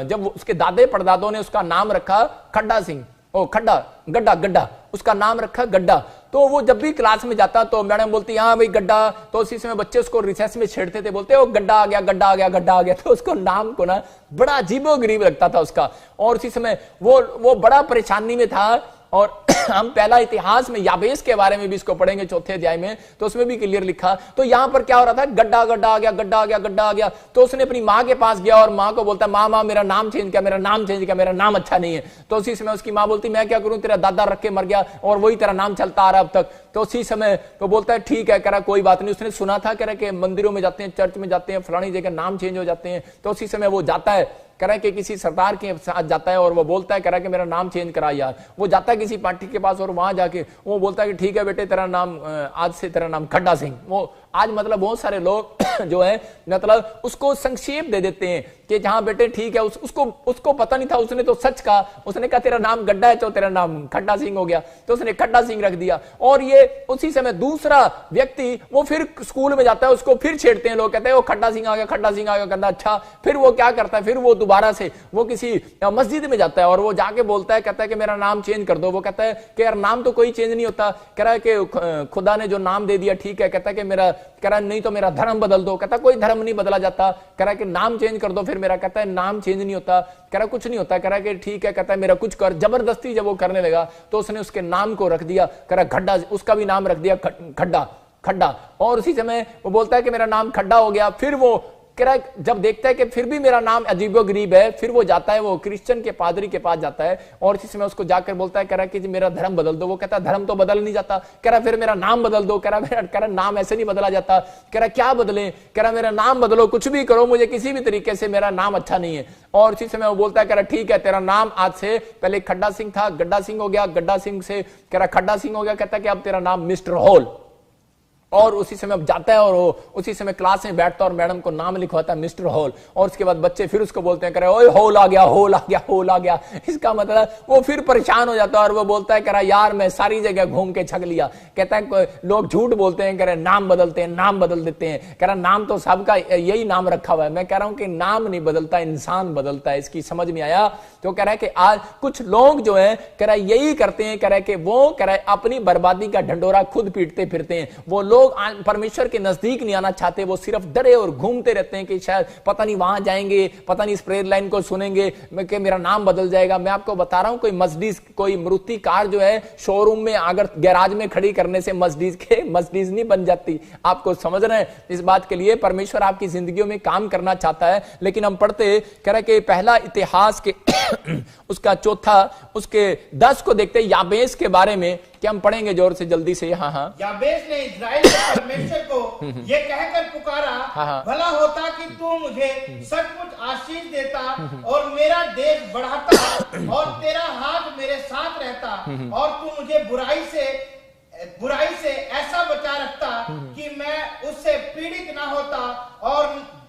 जब उसके दादे परदादों ने उसका नाम रखा खड्डा सिंह, गड्ढा, उसका नाम रखा गड्ढा। तो वो जब भी क्लास में जाता तो मैडम बोलती हाँ भाई गड्ढा, तो उसी समय बच्चे उसको रिसेस में छेड़ते थे, बोलते वो गड्ढा आ गया, गड्ढा आ गया, गड्ढा आ गया। तो उसको नाम को ना बड़ा अजीबोगरीब लगता था उसका, और उसी समय वो बड़ा परेशानी में था। और हम पहला इतिहास में याबेस के बारे में भी इसको पढ़ेंगे 4थे अध्याय में, तो उसमें भी क्लियर लिखा। तो यहां पर क्या हो रहा था, गड्ढा आ गया, गड्ढा आ गया। तो उसने अपनी माँ के पास गया और माँ को बोलता माँ मेरा नाम चेंज किया, मेरा नाम अच्छा नहीं है। तो उसी समय उसकी माँ बोलती मैं क्या करूं, तेरा दादा रख के मर गया और वही तेरा नाम चलता आ रहा अब तक। तो उसी समय तो बोलता है ठीक है, कह रहा कोई बात नहीं। उसने सुना था कह रहा कि मंदिरों में जाते हैं, चर्च में जाते हैं, फलानी जगह नाम चेंज हो जाते हैं। तो उसी समय वो जाता है, कह रहा है कि किसी सरदार के साथ जाता है और वो बोलता है, कह रहा है कि मेरा नाम चेंज करा यार। वो जाता है किसी पार्टी के पास और वहां जाके वो बोलता है कि ठीक है बेटे तेरा नाम आज से तेरा नाम खड्डा सिंह। वो आज मतलब बहुत सारे लोग जो है मतलब उसको संक्षेप दे देते हैं कि जहां बेटे ठीक है, उसको पता नहीं था, उसने तो सच कहा, उसने कहा तेरा नाम गड्ढा है तो तेरा नाम खड्डा सिंह हो गया, तो उसने खड्डा सिंह रख दिया। और ये उसी समय दूसरा व्यक्ति वो फिर स्कूल में जाता है, उसको फिर छेड़ते हैं लोग, कहते हैं वो खड्डा सिंह आ गया, कहता अच्छा। फिर वो क्या करता है, फिर वो दोबारा से वो किसी मस्जिद में जाता है और वो जाके बोलता है, कहता है कि मेरा नाम चेंज कर दो। वो कहता है कि यार नाम तो कोई चेंज नहीं होता। कह रहा है कि खुदा ने जो नाम दे दिया ठीक है। कहता है कि मेरा, कह रहा है नहीं तो मेरा धर्म बदल दो। कहता है कोई धर्म नहीं बदला जाता। कह रहा है कि नाम चेंज कर दो फिर मेरा। कहता है नाम चेंज नहीं होता। कह रहा कुछ नहीं होता। कह रहा है कि ठीक है। कहता है मेरा कुछ कर। जबरदस्ती जब वो करने लगा तो उसने उसके नाम को रख दिया, कह रहा खड्डा, उसका भी नाम रख दिया खड्डा खड्डा। और उसी समय वो बोलता है कि मेरा नाम खड्डा हो गया। फिर वो कह रहा है जब देखता है कि फिर भी मेरा नाम अजीबोगरीब है, फिर वो जाता है, वो क्रिश्चियन के पादरी के पास जाता है और इसी समय उसको जाकर बोलता है, कह रहा है कि मेरा धर्म बदल दो। वो कहता है धर्म तो बदल नहीं जाता। कह रहा फिर मेरा नाम बदल दो। कह रहा नाम ऐसे नहीं बदला जाता। कह रहा क्या बदले? कह रहा मेरा नाम बदलो, कुछ भी करो, मुझे किसी भी तरीके से मेरा नाम अच्छा नहीं है। और इसी समय वो बोलता है, कह रहा ठीक है तेरा नाम आज से, पहले खड्डा सिंह था, गड्ढा सिंह हो गया, गड्ढा सिंह से कह रहा खड्डा सिंह हो गया। कहता है कि अब तेरा नाम मिस्टर होल। और उसी समय अब जाता है और वो उसी समय क्लास में बैठता है और मैडम को नाम लिखवाता है मिस्टर हॉल। और उसके बाद बच्चे फिर उसको बोलते हैं, कह रहे ओए होल आ गया, होल आ गया, होल आ गया। इसका मतलब वो फिर परेशान हो जाता है और वो बोलता है, कह रहा यार मैं सारी जगह घूम के छक लिया। कहता है लोग झूठ बोलते हैं, कह रहे नाम बदलते हैं, नाम बदल देते हैं। कह रहा नाम तो सबका यही नाम रखा हुआ है। मैं कह रहा हूं कि नाम नहीं बदलता, इंसान बदलता है। इसकी समझ में आया? तो कह रहा है कि आज कुछ लोग जो है कह रहा यही करते हैं, कह रहा है कि वो कह रहा है अपनी बर्बादी का ढंडोरा खुद पीटते फिरते हैं। वो लोग परमेश्वर के नजदीक नहीं आना चाहते। वो सिर्फ डरे और घूमते रहते हैं कि शायद पता नहीं वहां जाएंगे, पता नहीं इस प्रेयर लाइन को सुनेंगे कि मेरा नाम बदल जाएगा। मैं आपको बता रहा हूं, कोई मर्सिडीज, कोई मारुति कार जो है शोरूम में अगर गैराज में खड़ी करने से मर्सिडीज नहीं बन जाती। आपको समझ रहे हैं? इस बात के लिए परमेश्वर आपकी जिंदगियों में काम करना चाहता है। लेकिन हम पढ़ते कह रहे कि पहला इतिहास के उसका चौथा, उसके 10 को देखते याबेस के बारे में। क्या हम पढ़ेंगे जोर से जल्दी से? हाँ। याबेस ने इस्राएल के परमेश्वर को ये कहकर पुकारा, भला होता कि तू मुझे सचमुच आशीष देता और मेरा देश बढ़ाता और तेरा हाथ मेरे साथ रहता और तू मुझे बुराई से ऐसा बचा रखता कि मैं उससे पीड़ित ना होता और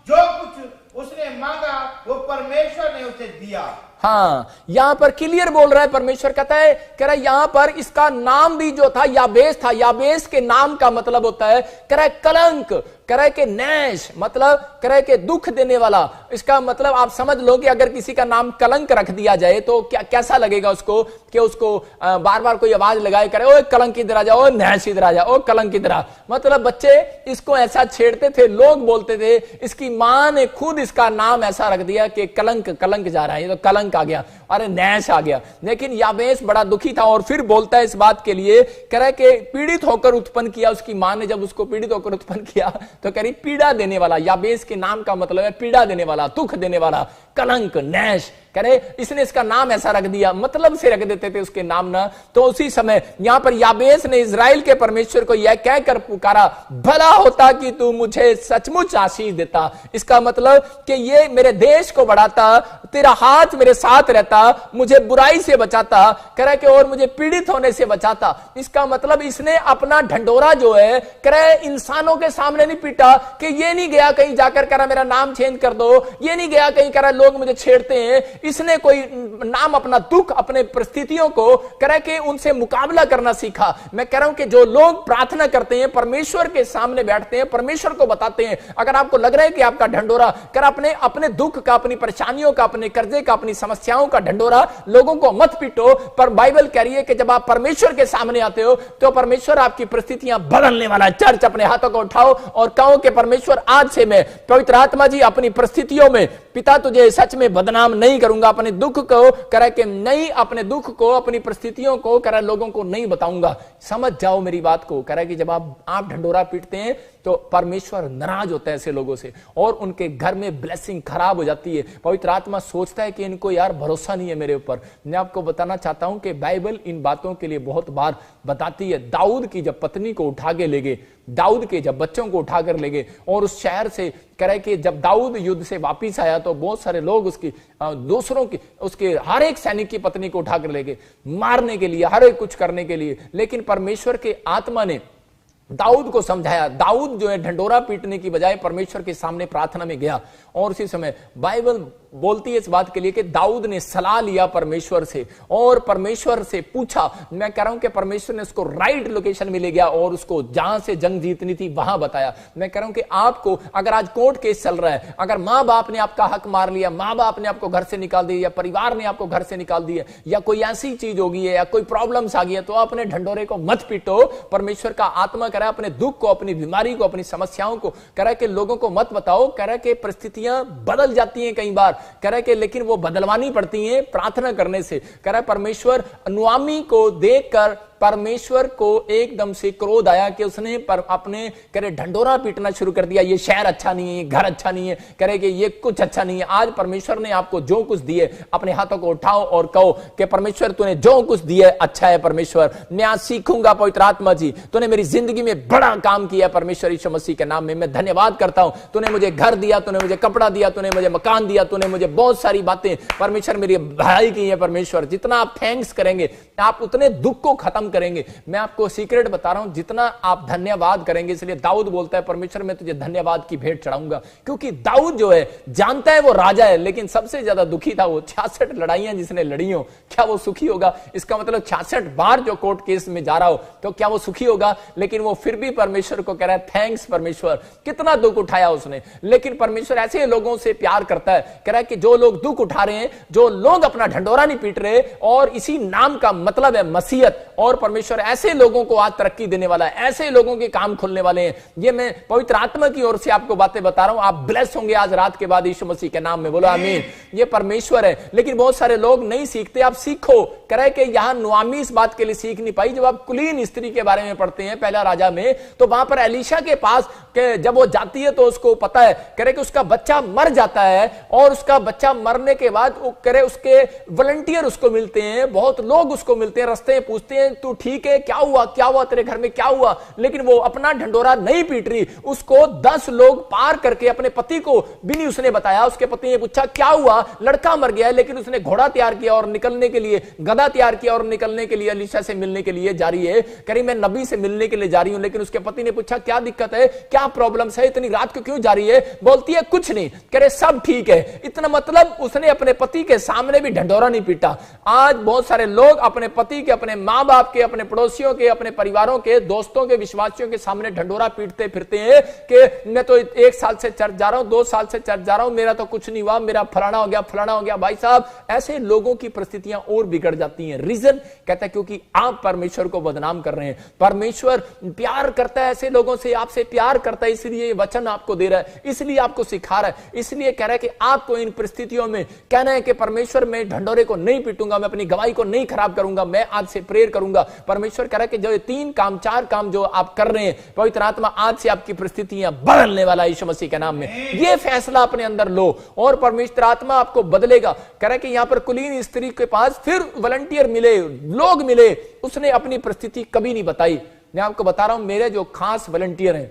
जो कुछ उसने मांगा वो परमेश्वर ने उसे दिया। हाँ, यहां पर क्लियर बोल रहा है परमेश्वर। कहता है, कह रहा है यहां पर इसका नाम भी जो था याबेस था। याबेस के नाम का मतलब होता है, कह रहा है कलंक, कह रहा है कि नैश, मतलब कह रहा है कि दुख देने वाला। इसका मतलब आप समझ लो कि अगर किसी का नाम कलंक रख दिया जाए तो क्या कैसा लगेगा उसको, कि उसको बार बार कोई आवाज लगाए, करे ओए कलंक इधर आ जाओ, नैश इधर आ जाओ, कलंक इधर आ। मतलब बच्चे इसको ऐसा छेड़ते थे, लोग बोलते थे। इसकी मां ने खुद इसका नाम ऐसा रख दिया कि कलंक, कलंक जा रहा है, ये तो कलंक आ गया, अरे नैश आ गया। लेकिन याबेस बड़ा दुखी था और फिर बोलता है इस बात के लिए, कह रहा है कि पीड़ित होकर उत्पन्न किया। उसकी मां ने जब उसको पीड़ित होकर उत्पन्न किया तो कह रही पीड़ा देने वाला। याबेस के नाम का मतलब है पीड़ा देने वाला, दुख देने वाला, कलंक, नैश। कह रहे इसने इसका नाम ऐसा रख दिया, मतलब से रख देते थे उसके नाम ना। तो उसी समय यहां पर याबेस ने इजराइल के परमेश्वर को यह कहकर पुकारा, भला होता कि तू मुझे सचमुच आशीष देता। इसका मतलब कि ये मेरे देश को बढ़ाता, तेरा हाथ मेरे साथ रहता, मुझे बुराई से बचाता, कह रहा कि और मुझे पीड़ित होने से बचाता। इसका मतलब इसने अपना ढंडोरा जो है कह रहा इंसानों के सामने नहीं पीटा, कि ये नहीं गया कहीं जाकर कह रहा मेरा नाम चेंज कर दो, ये नहीं गया कहीं कह रहा लोग मुझे छेड़ते हैं। इसने कोई नाम, अपना दुख, अपने परिस्थितियों को कह रहा कि उनसे मुकाबला करना सीखा। मैं कह रहा हूं कि जो लोग प्रार्थना करते हैं, परमेश्वर के सामने बैठते हैं, परमेश्वर को बताते हैं, अगर आपको लग रहा है कि आपका ढंडोरा कर अपने दुख का, अपनी परेशानियों का, अपने कर्जे का, अपनी समस्याओं का ढंडोरा, लोगों को मत पीटो। पर बाइबल कह रही है कि जब आप परमेश्वर के सामने आते हो तो परमेश्वर आपकी परिस्थितियां बदलने वाला है। चर्च अपने हाथों को उठाओ और कहो कि परमेश्वर आज से मैं, पवित्र आत्मा जी, अपनी परिस्थितियों में पिता तुझे सच में बदनाम नहीं करूंगा। अपने दुख को कह कि नहीं, अपने दुख को, अपनी परिस्थितियों को कह लोगों को नहीं बताऊंगा। समझ जाओ मेरी बात को। कह कि जब आप ढंडोरा पीटते हैं तो परमेश्वर नाराज होता है ऐसे लोगों से और उनके घर में ब्लेसिंग खराब हो जाती है। पवित्र आत्मा सोचता है कि इनको यार भरोसा नहीं है मेरे ऊपर। मैं आपको बताना चाहता हूं कि बाइबल इन बातों के लिए बहुत बार बताती है। दाऊद की जब पत्नी को उठा के ले गए, दाऊद के जब बच्चों को उठाकर ले गए और उस शहर से कह रहे कि जब दाऊद युद्ध से वापिस आया तो बहुत सारे लोग उसकी दूसरों की, उसके हर एक सैनिक की पत्नी को उठाकर ले गए मारने के लिए, हर एक कुछ करने के लिए। लेकिन परमेश्वर के आत्मा ने दाऊद को समझाया। दाऊद जो है ढंडोरा पीटने की बजाय परमेश्वर के सामने प्रार्थना में गया और उसी समय बाइबल बोलती है इस बात के लिए कि दाऊद ने सलाह लिया परमेश्वर से और परमेश्वर से पूछा। मैं कह रहा हूं कि परमेश्वर ने उसको राइट लोकेशन में ले गया और उसको जहां से जंग जीतनी थी वहां बताया। मैं कह रहा हूं कि आपको अगर आज कोर्ट केस चल रहा है, अगर मां बाप ने आपका हक मार लिया, मां बाप ने आपको घर से निकाल दिया, या परिवार ने आपको घर से निकाल दिया, या कोई ऐसी चीज होगी है या कोई प्रॉब्लम्स आ गई है, तो अपने ढंडोरे को मत पीटो। परमेश्वर का आत्मा कह रहा है अपने दुख को, अपनी बीमारी को, अपनी समस्याओं को कह रहा है कि लोगों को मत बताओ। कह रहा है कि परिस्थितियां बदल जाती हैं कई बार, कह रहा है कि लेकिन वो बदलवानी पड़ती हैं प्रार्थना करने से। कह रहा है परमेश्वर नुआमी को देखकर परमेश्वर को एकदम से क्रोध आया कि उसने अपने कह रहे ढंडोरा पीटना शुरू कर दिया। ये शहर अच्छा नहीं है, घर अच्छा नहीं है, कह रहे कि ये कुछ अच्छा नहीं है। आज परमेश्वर ने आपको जो कुछ दिए, अपने हाथों को उठाओ और कहो कि परमेश्वर तूने जो कुछ दिया अच्छा है। परमेश्वर मैं आज सीखूंगा, पवित्र आत्मा जी तूने मेरी जिंदगी में बड़ा काम किया। परमेश्वर यीशु मसीह के नाम में मैं धन्यवाद करता हूं। तूने मुझे घर दिया, तूने मुझे कपड़ा दिया, तूने मुझे मकान दिया, तूने मुझे बहुत सारी बातें परमेश्वर मेरी भलाई की है। परमेश्वर जितना आप थैंक्स करेंगे आप उतने दुख को खत्म करेंगे। मैं आपको सीक्रेट बता रहा हूं, जितना आप धन्यवाद करेंगे, इसलिए दाऊद बोलता है परमेश्वर मैं तुझे धन्यवाद की भेंट चढ़ाऊंगा। क्योंकि दाऊद जो है जानता है वो राजा है, लेकिन सबसे ज्यादा दुखी था वो। 66 लड़ाइयां जिसने लड़ी हो, क्या वो सुखी होगा? इसका मतलब 66 बार जो कोर्ट केस में जा रहा हो तो क्या वो सुखी होगा? लेकिन वो फिर भी परमेश्वर को कह रहा है थैंक्स परमेश्वर। कितना दुख उठाया उसने, लेकिन परमेश्वर ऐसे लोगों से प्यार करता है। कह रहा है कि जो लोग दुख उठा रहे हैं, जो लोग अपना ढंडोरा नहीं पीट रहे, और इसी नाम का मतलब है मसीहत, और परमेश्वर ऐसे लोगों को आज तरक्की देने वाला है, ऐसे लोगों के काम खुलने वाले हैं। ये मैं पवित्र आत्मा की ओर से आपको बातें बता रहा हूं। आप ब्लेस होंगे आज रात के बाद यीशु मसीह के नाम में, बोलो आमीन। ये परमेश्वर है, लेकिन बहुत सारे लोग नहीं सीखते। आप सीखो। कह रहे कि यहां नुआमी इस बात के लिए सीख नहीं पाई। जब आप कुलीन स्त्री के बारे में पढ़ते हैं पहला राजा में, तो वहां पर एलीशा के पास जब वो जाती है तो उसको पता है, कह रहे कि उसका बच्चा मर जाता है, और उसका बच्चा मरने के बाद कह रहे उसके वॉलंटियर उसको मिलते हैं, बहुत लोग उसको मिलते हैं, रास्ते में पूछते हैं तू ठीक है, क्या हुआ, क्या हुआ तेरे घर में, क्या हुआ? लेकिन वो अपना ढंडोरा नहीं पीट रही। उसको 10 लोग पार करके अपने पति को भी नहीं उसने बताया। उसके पति ने पूछा क्या हुआ? लड़का मर गया है, लेकिन उसने घोड़ा तैयार किया और निकलने के लिए, गधा तैयार किया और निकलने के लिए एलीशा से मिलने के लिए जा रही है। करीब मैं नबी से मिलने के लिए जा रही हूं। लेकिन उसके पति ने पूछा क्या दिक्कत है, क्या प्रॉब्लम है, इतनी रात को क्यों जा रही है? बोलती है कुछ नहीं, कह रहे सब ठीक है। इतना मतलब उसने अपने पति के सामने भी ढंडोरा नहीं पीटा। आज बहुत सारे लोग अपने पति के, अपने मां बाप के, अपने पड़ोसियों के, अपने परिवारों के, दोस्तों के, विश्वासियों के सामने ढंडोरा पीटते फिरते हैं कि मैं तो 1 साल से चर्च जा रहा हूं, 2 साल से चर्च जा रहा हूं, मेरा तो कुछ नहीं हुआ, मेरा फलाना हो गया, फलाना हो गया। भाई साहब, ऐसे लोगों की परिस्थितियां और बिगड़ जाती हैं। रीजन कहता है क्योंकि आप परमेश्वर को बदनाम कर रहे हैं। परमेश्वर प्यार करता है ऐसे लोगों से, आपसे प्यार करता है, इसलिए ये वचन आपको दे रहा है, इसलिए आपको सिखा रहा है, इसलिए कह रहा है कि आपको इन परिस्थितियों में कहना है कि परमेश्वर मैं ढंडोरे को नहीं पीटूंगा, मैं अपनी गवाही को नहीं खराब करूंगा, मैं आज से प्रेयर करूंगा। परमेश्वर कह रहा है कि जो 3 काम 4 काम जो आप कर रहे हैं, पवित्र आत्मा आज से आपकी परिस्थितियां बदलने वाला है यीशु मसीह के नाम में। ये फैसला अपने अंदर लो और परमेश्वर आत्मा आपको बदलेगा। कह रहा है कि यहां पर कुलीन स्त्री के पास फिर वॉलंटियर मिले, लोग मिले, उसने अपनी परिस्थिति कभी नहीं बताई। मैं आपको बता रहा हूं, मेरे जो खास वॉलंटियर हैं,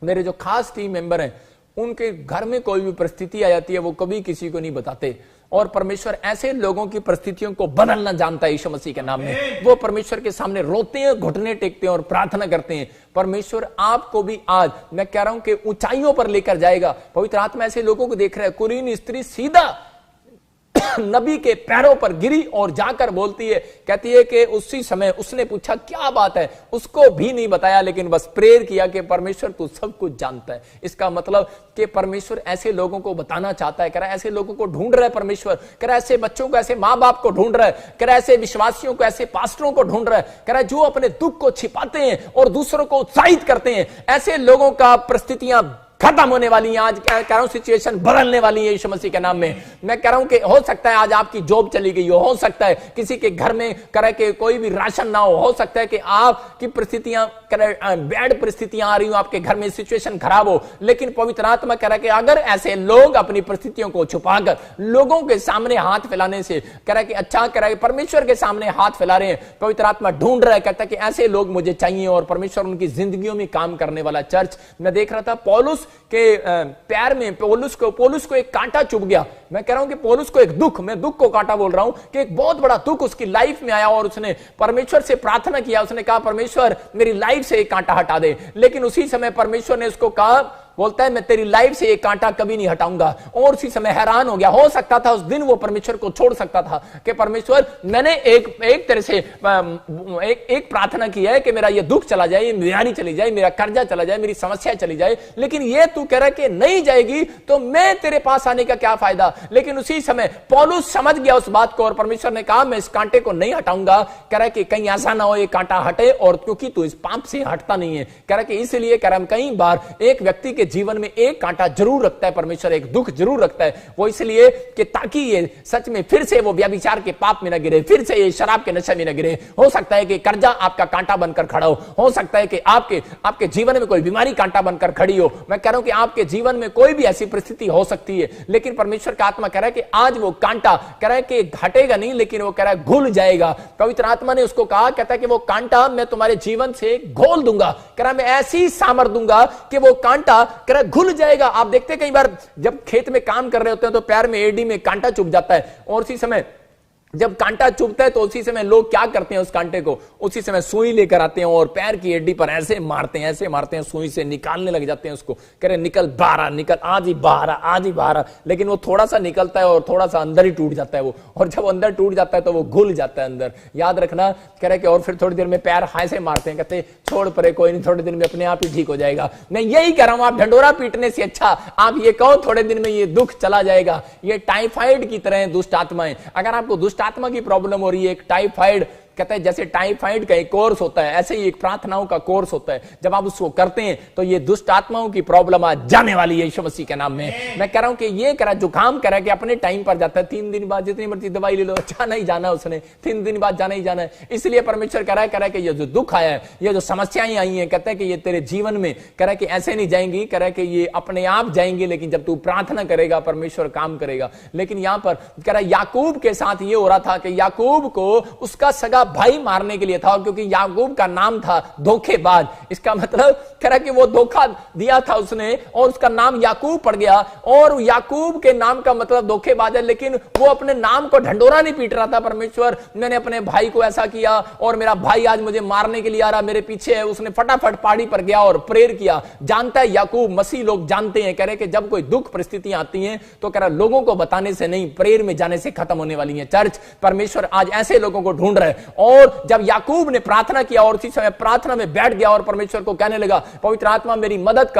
मेरे जो खास टीम मेंबर हैं, उनके घर में कोई भी परिस्थिति आ जाती है वो कभी किसी को नहीं बताते। और परमेश्वर ऐसे लोगों की परिस्थितियों को बदलना जानता है यीशु मसीह के नाम में। वो परमेश्वर के सामने रोते हैं, घुटने टेकते हैं और प्रार्थना करते हैं। परमेश्वर आपको भी आज मैं कह रहा हूं कि ऊंचाइयों पर लेकर जाएगा। पवित्र आत्मा ऐसे लोगों को देख रहा है। कुलीन स्त्री सीधा नबी के पैरों पर गिरी और जाकर बोलती है, कहती है कि उसी समय उसने पूछा क्या बात है, उसको भी नहीं बताया, लेकिन बस प्रेयर किया कि परमेश्वर तू सब कुछ जानता है। इसका मतलब कि परमेश्वर ऐसे लोगों को बताना चाहता है। कह रहा है ऐसे लोगों को ढूंढ रहा है परमेश्वर। कह रहा है ऐसे बच्चों को, ऐसे माँ बाप को ढूंढ रहा है। कह रहा है ऐसे विश्वासियों को, ऐसे पास्टरों को ढूंढ रहा है। कह रहा है जो अपने दुख को छिपाते हैं और दूसरों को उत्साहित करते हैं, ऐसे लोगों का परिस्थितियां खत्म होने वाली है। आज कह रहा हूं सिचुएशन बदलने वाली है यीशु मसीह के नाम में। मैं कह रहा हूं कि हो सकता है आज आपकी जॉब चली गई हो सकता है किसी के घर में करे कि कोई भी राशन ना हो सकता है कि आपकी परिस्थितियां बैड परिस्थितियां आ रही हो, आपके घर में सिचुएशन खराब हो। लेकिन पवित्र आत्मा कह रहा है कि अगर ऐसे लोग अपनी परिस्थितियों को छुपाकर लोगों के सामने हाथ फैलाने से, कह रहा है कि अच्छा, कह रहा है परमेश्वर के सामने हाथ फैला रहे हैं, पवित्र आत्मा ढूंढ रहा है, कहता है कि ऐसे लोग मुझे चाहिए और परमेश्वर उनकी जिंदगियों में काम करने वाला चर्च। मैं देख रहा था पौलुस के पैर में, पौलुस को एक कांटा चुभ गया। मैं कह रहा हूं कि पौलुस को एक दुख, मैं दुख को कांटा बोल रहा हूं कि एक बहुत बड़ा दुख उसकी लाइफ में आया और उसने परमेश्वर से प्रार्थना किया। उसने कहा परमेश्वर मेरी लाइफ से एक कांटा हटा दे। लेकिन उसी समय परमेश्वर ने उसको कहा बोलता है मैं तेरी लाइफ से ये कांटा कभी नहीं हटाऊंगा। और उसी समय हैरान हो गया, हो सकता था उस दिन वो परमेश्वर को छोड़ सकता था कि परमेश्वर मैंने एक तरह से एक प्रार्थना की है कि मेरा ये दुख चला जाए, ये बीमारी चली जाए, मेरा कर्जा चला जाए, मेरी समस्या चली जाए, लेकिन ये तू कह रहा कि नहीं जाएगी तो मैं तेरे पास आने का क्या फायदा। लेकिन उसी समय पौलुस समझ गया उस बात को और परमेश्वर ने कहा मैं इस कांटे को नहीं हटाऊंगा। कह रहा कि कहीं ऐसा ना हो ये कांटा हटे, और क्योंकि तू इस पाप से हटता नहीं है। कह रहा कि इसलिए कह रहा कई बार एक व्यक्ति के जीवन में एक कांटा जरूर रखता है परमेश्वर, एक दुख जरूर रखता है, वो इसलिए कि ताकि ये सच में फिर से वो व्यभिचार के पाप में न गिरे, फिर से ये शराब के नशे में न गिरे। हो सकता है कि कर्जा आपका कांटा बनकर खड़ा हो सकता है कि आपके जीवन में कोई बीमारी कांटा बनकर खड़ी हो। मैं कह रहा हूं कि आपके जीवन में कोई भी ऐसी परिस्थिति हो सकती है, लेकिन परमेश्वर का आत्मा कह रहा है कि आज वो कांटा कह रहा है कि हटेगा नहीं, लेकिन वो कह रहा है घुल जाएगा। पवित्र आत्मा ने उसको कहा, कहता है कि वो कांटा मैं तुम्हारे जीवन से घोल दूंगा, कह रहा मैं ऐसी सामर्थ दूंगा कि वो कांटा कह रहा घुल जाएगा। आप देखते हैं कई बार जब खेत में काम कर रहे होते हैं तो पैर में एड़ी में कांटा चुभ जाता है, और उसी समय जब कांटा चुभता है तो उसी समय लोग क्या करते हैं, उस कांटे को उसी समय सुई लेकर आते हैं और पैर की एड़ी पर ऐसे मारते हैं सुई से, निकालने लग जाते हैं उसको। कह रहे निकल बाहर, निकल, आज ही बाहर, लेकिन वो थोड़ा सा निकलता है और थोड़ा सा अंदर ही टूट जाता है वो, और जब अंदर टूट जाता है तो वो घुल जाता है अंदर। याद रखना, कह रहे कि और फिर थोड़ी देर में पैर हाय से मारते हैं, कहते छोड़ परे कोई नहीं, थोड़े दिन में अपने आप ही ठीक हो जाएगा। मैं यही कह रहा हूं, आप ढंडोरा पीटने से अच्छा आप ये कहो थोड़े दिन में ये दुख चला जाएगा। ये टाइफाइड की तरह दुष्ट आत्माएं, अगर आपको दुष्ट आत्मा की प्रॉब्लम हो रही है, एक टाइफाइड कहता है जैसे टाइफाइड का एक कोर्स होता है, ऐसे ही एक प्रार्थनाओं का कोर्स होता है। जब आप उसको करते हैं तो ये दुष्ट आत्माओं की प्रॉब्लम आज जाने वाली है यीशु मसीह के नाम में। मैं कह रहा हूं कि ये कह रहा जुकाम कह रहा है कि अपने टाइम पर जाता है, 3 दिन बाद जितनी मर्जी दवाई ले लो, अच्छा नहीं जाना उसने, 3 दिन बाद जाना ही जाना है। इसलिए परमेश्वर कह रहा है कि ये जो दुख आया है, ये जो समस्याएं आई हैं, कहता है कि ये तेरे जीवन में कह रहा है कि ऐसे नहीं जाएंगी, कह रहा है कि ये अपने आप जाएंगे, लेकिन जब तू प्रार्थना करेगा परमेश्वर काम करेगा। लेकिन यहां पर कह रहा है याकूब के साथ ये हो रहा था कि याकूब को उसका सगा भाई मारने के लिए था, क्योंकि याकूब का नाम था धोखेबाज। इसका मतलब कह रहा कि वो धोखा दिया था उसने और उसका नाम याकूब पड़ गया, और याकूब के नाम का मतलब धोखेबाज है। लेकिन वो अपने नाम को ढंडोरा नहीं पीट रहा था, परमेश्वर मैंने अपने भाई को ऐसा किया और मेरा भाई आज मुझे मारने के लिए आ रहा, मेरे पीछे है। उसने फटाफट पहाड़ी पर गया और प्रेयर किया। जानता है याकूब, मसीह लोग जानते हैं, कह रहे कि जब कोई दुख परिस्थितियां आती हैं तो कह रहा लोगों को बताने से नहीं, प्रेयर में जाने से खत्म होने वाली है। चर्च परमेश्वर आज ऐसे लोगों को ढूंढ रहा है। और जब याकूब ने प्रार्थना किया और उसी समय प्रार्थना में बैठ गया और परमेश्वर को कहने लगा पवित्र आत्मा मेरी मदद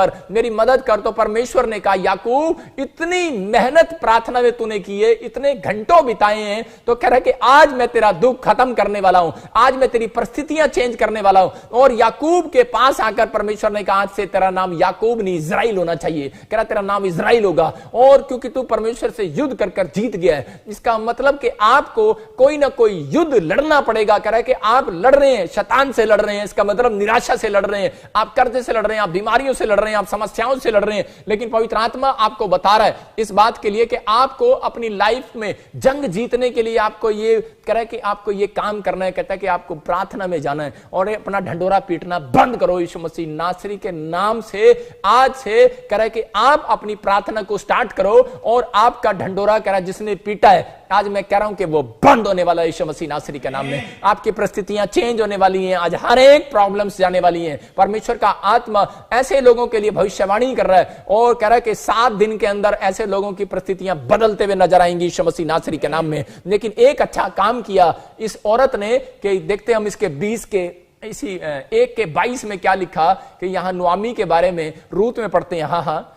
कर, तो परमेश्वर ने कहा याकूब इतनी मेहनत प्रार्थना में तूने की है, इतने घंटों बिताए हैं, तो कह रहा कि आज मैं तेरा दुख खत्म करने वाला हूं, आज मैं तेरी परिस्थितियां चेंज करने वाला हूं। और याकूब के पास आकर परमेश्वर ने कहा आज से तेरा नाम याकूब नहीं इजराइल होना चाहिए। कह रहा तेरा नाम इजराइल होगा, और क्योंकि तू परमेश्वर से युद्ध कर जीत गया है। इसका मतलब कि आपको कोई ना कोई युद्ध लड़ना पड़ेगा। कह रहा है कि आप लड़ रहे हैं, शैतान से लड़ रहे हैं, इसका मतलब निराशा से लड़ रहे हैं, आप कर्जे से लड़ रहे हैं, आप बीमारियों से लड़ रहे हैं, आप समस्याओं से लड़ रहे हैं। लेकिन पवित्र आत्मा आपको बता रहा है इस बात के लिए कि आपको अपनी लाइफ में जंग जीतने के लिए आपको ये कह रहा है कि आपको ये काम करना है। कहता है कि आपको प्रार्थना में जाना है और अपना ढंडोरा पीटना बंद करो यीशु मसीह नासरी के नाम से। आज से कह रहा है कि आप अपनी प्रार्थना को स्टार्ट करो और आपका ढंडोरा कह रहा है जिसने पीटा है, आज मैं कह रहा हूं कि वो बंद होने वाला है यीशु मसीह नासरी के नाम में। आपकी परिस्थितियां चेंज होने वाली हैं, आज हर एक प्रॉब्लम्स जाने वाली हैं। परमेश्वर का आत्मा ऐसे लोगों के लिए भविष्यवाणी कर रहा है और कह रहा है कि 7 दिन के अंदर ऐसे लोगों की परिस्थितियां बदलते हुए नजर आएंगी यीशु मसीह नासरी के नाम में। लेकिन एक अच्छा काम किया इस औरत ने कि देखते हम इसके 20 के इसी 1 के 22 में क्या लिखा कि यहां नुआमी के बारे में रूत में पढ़ते हैं। हाँ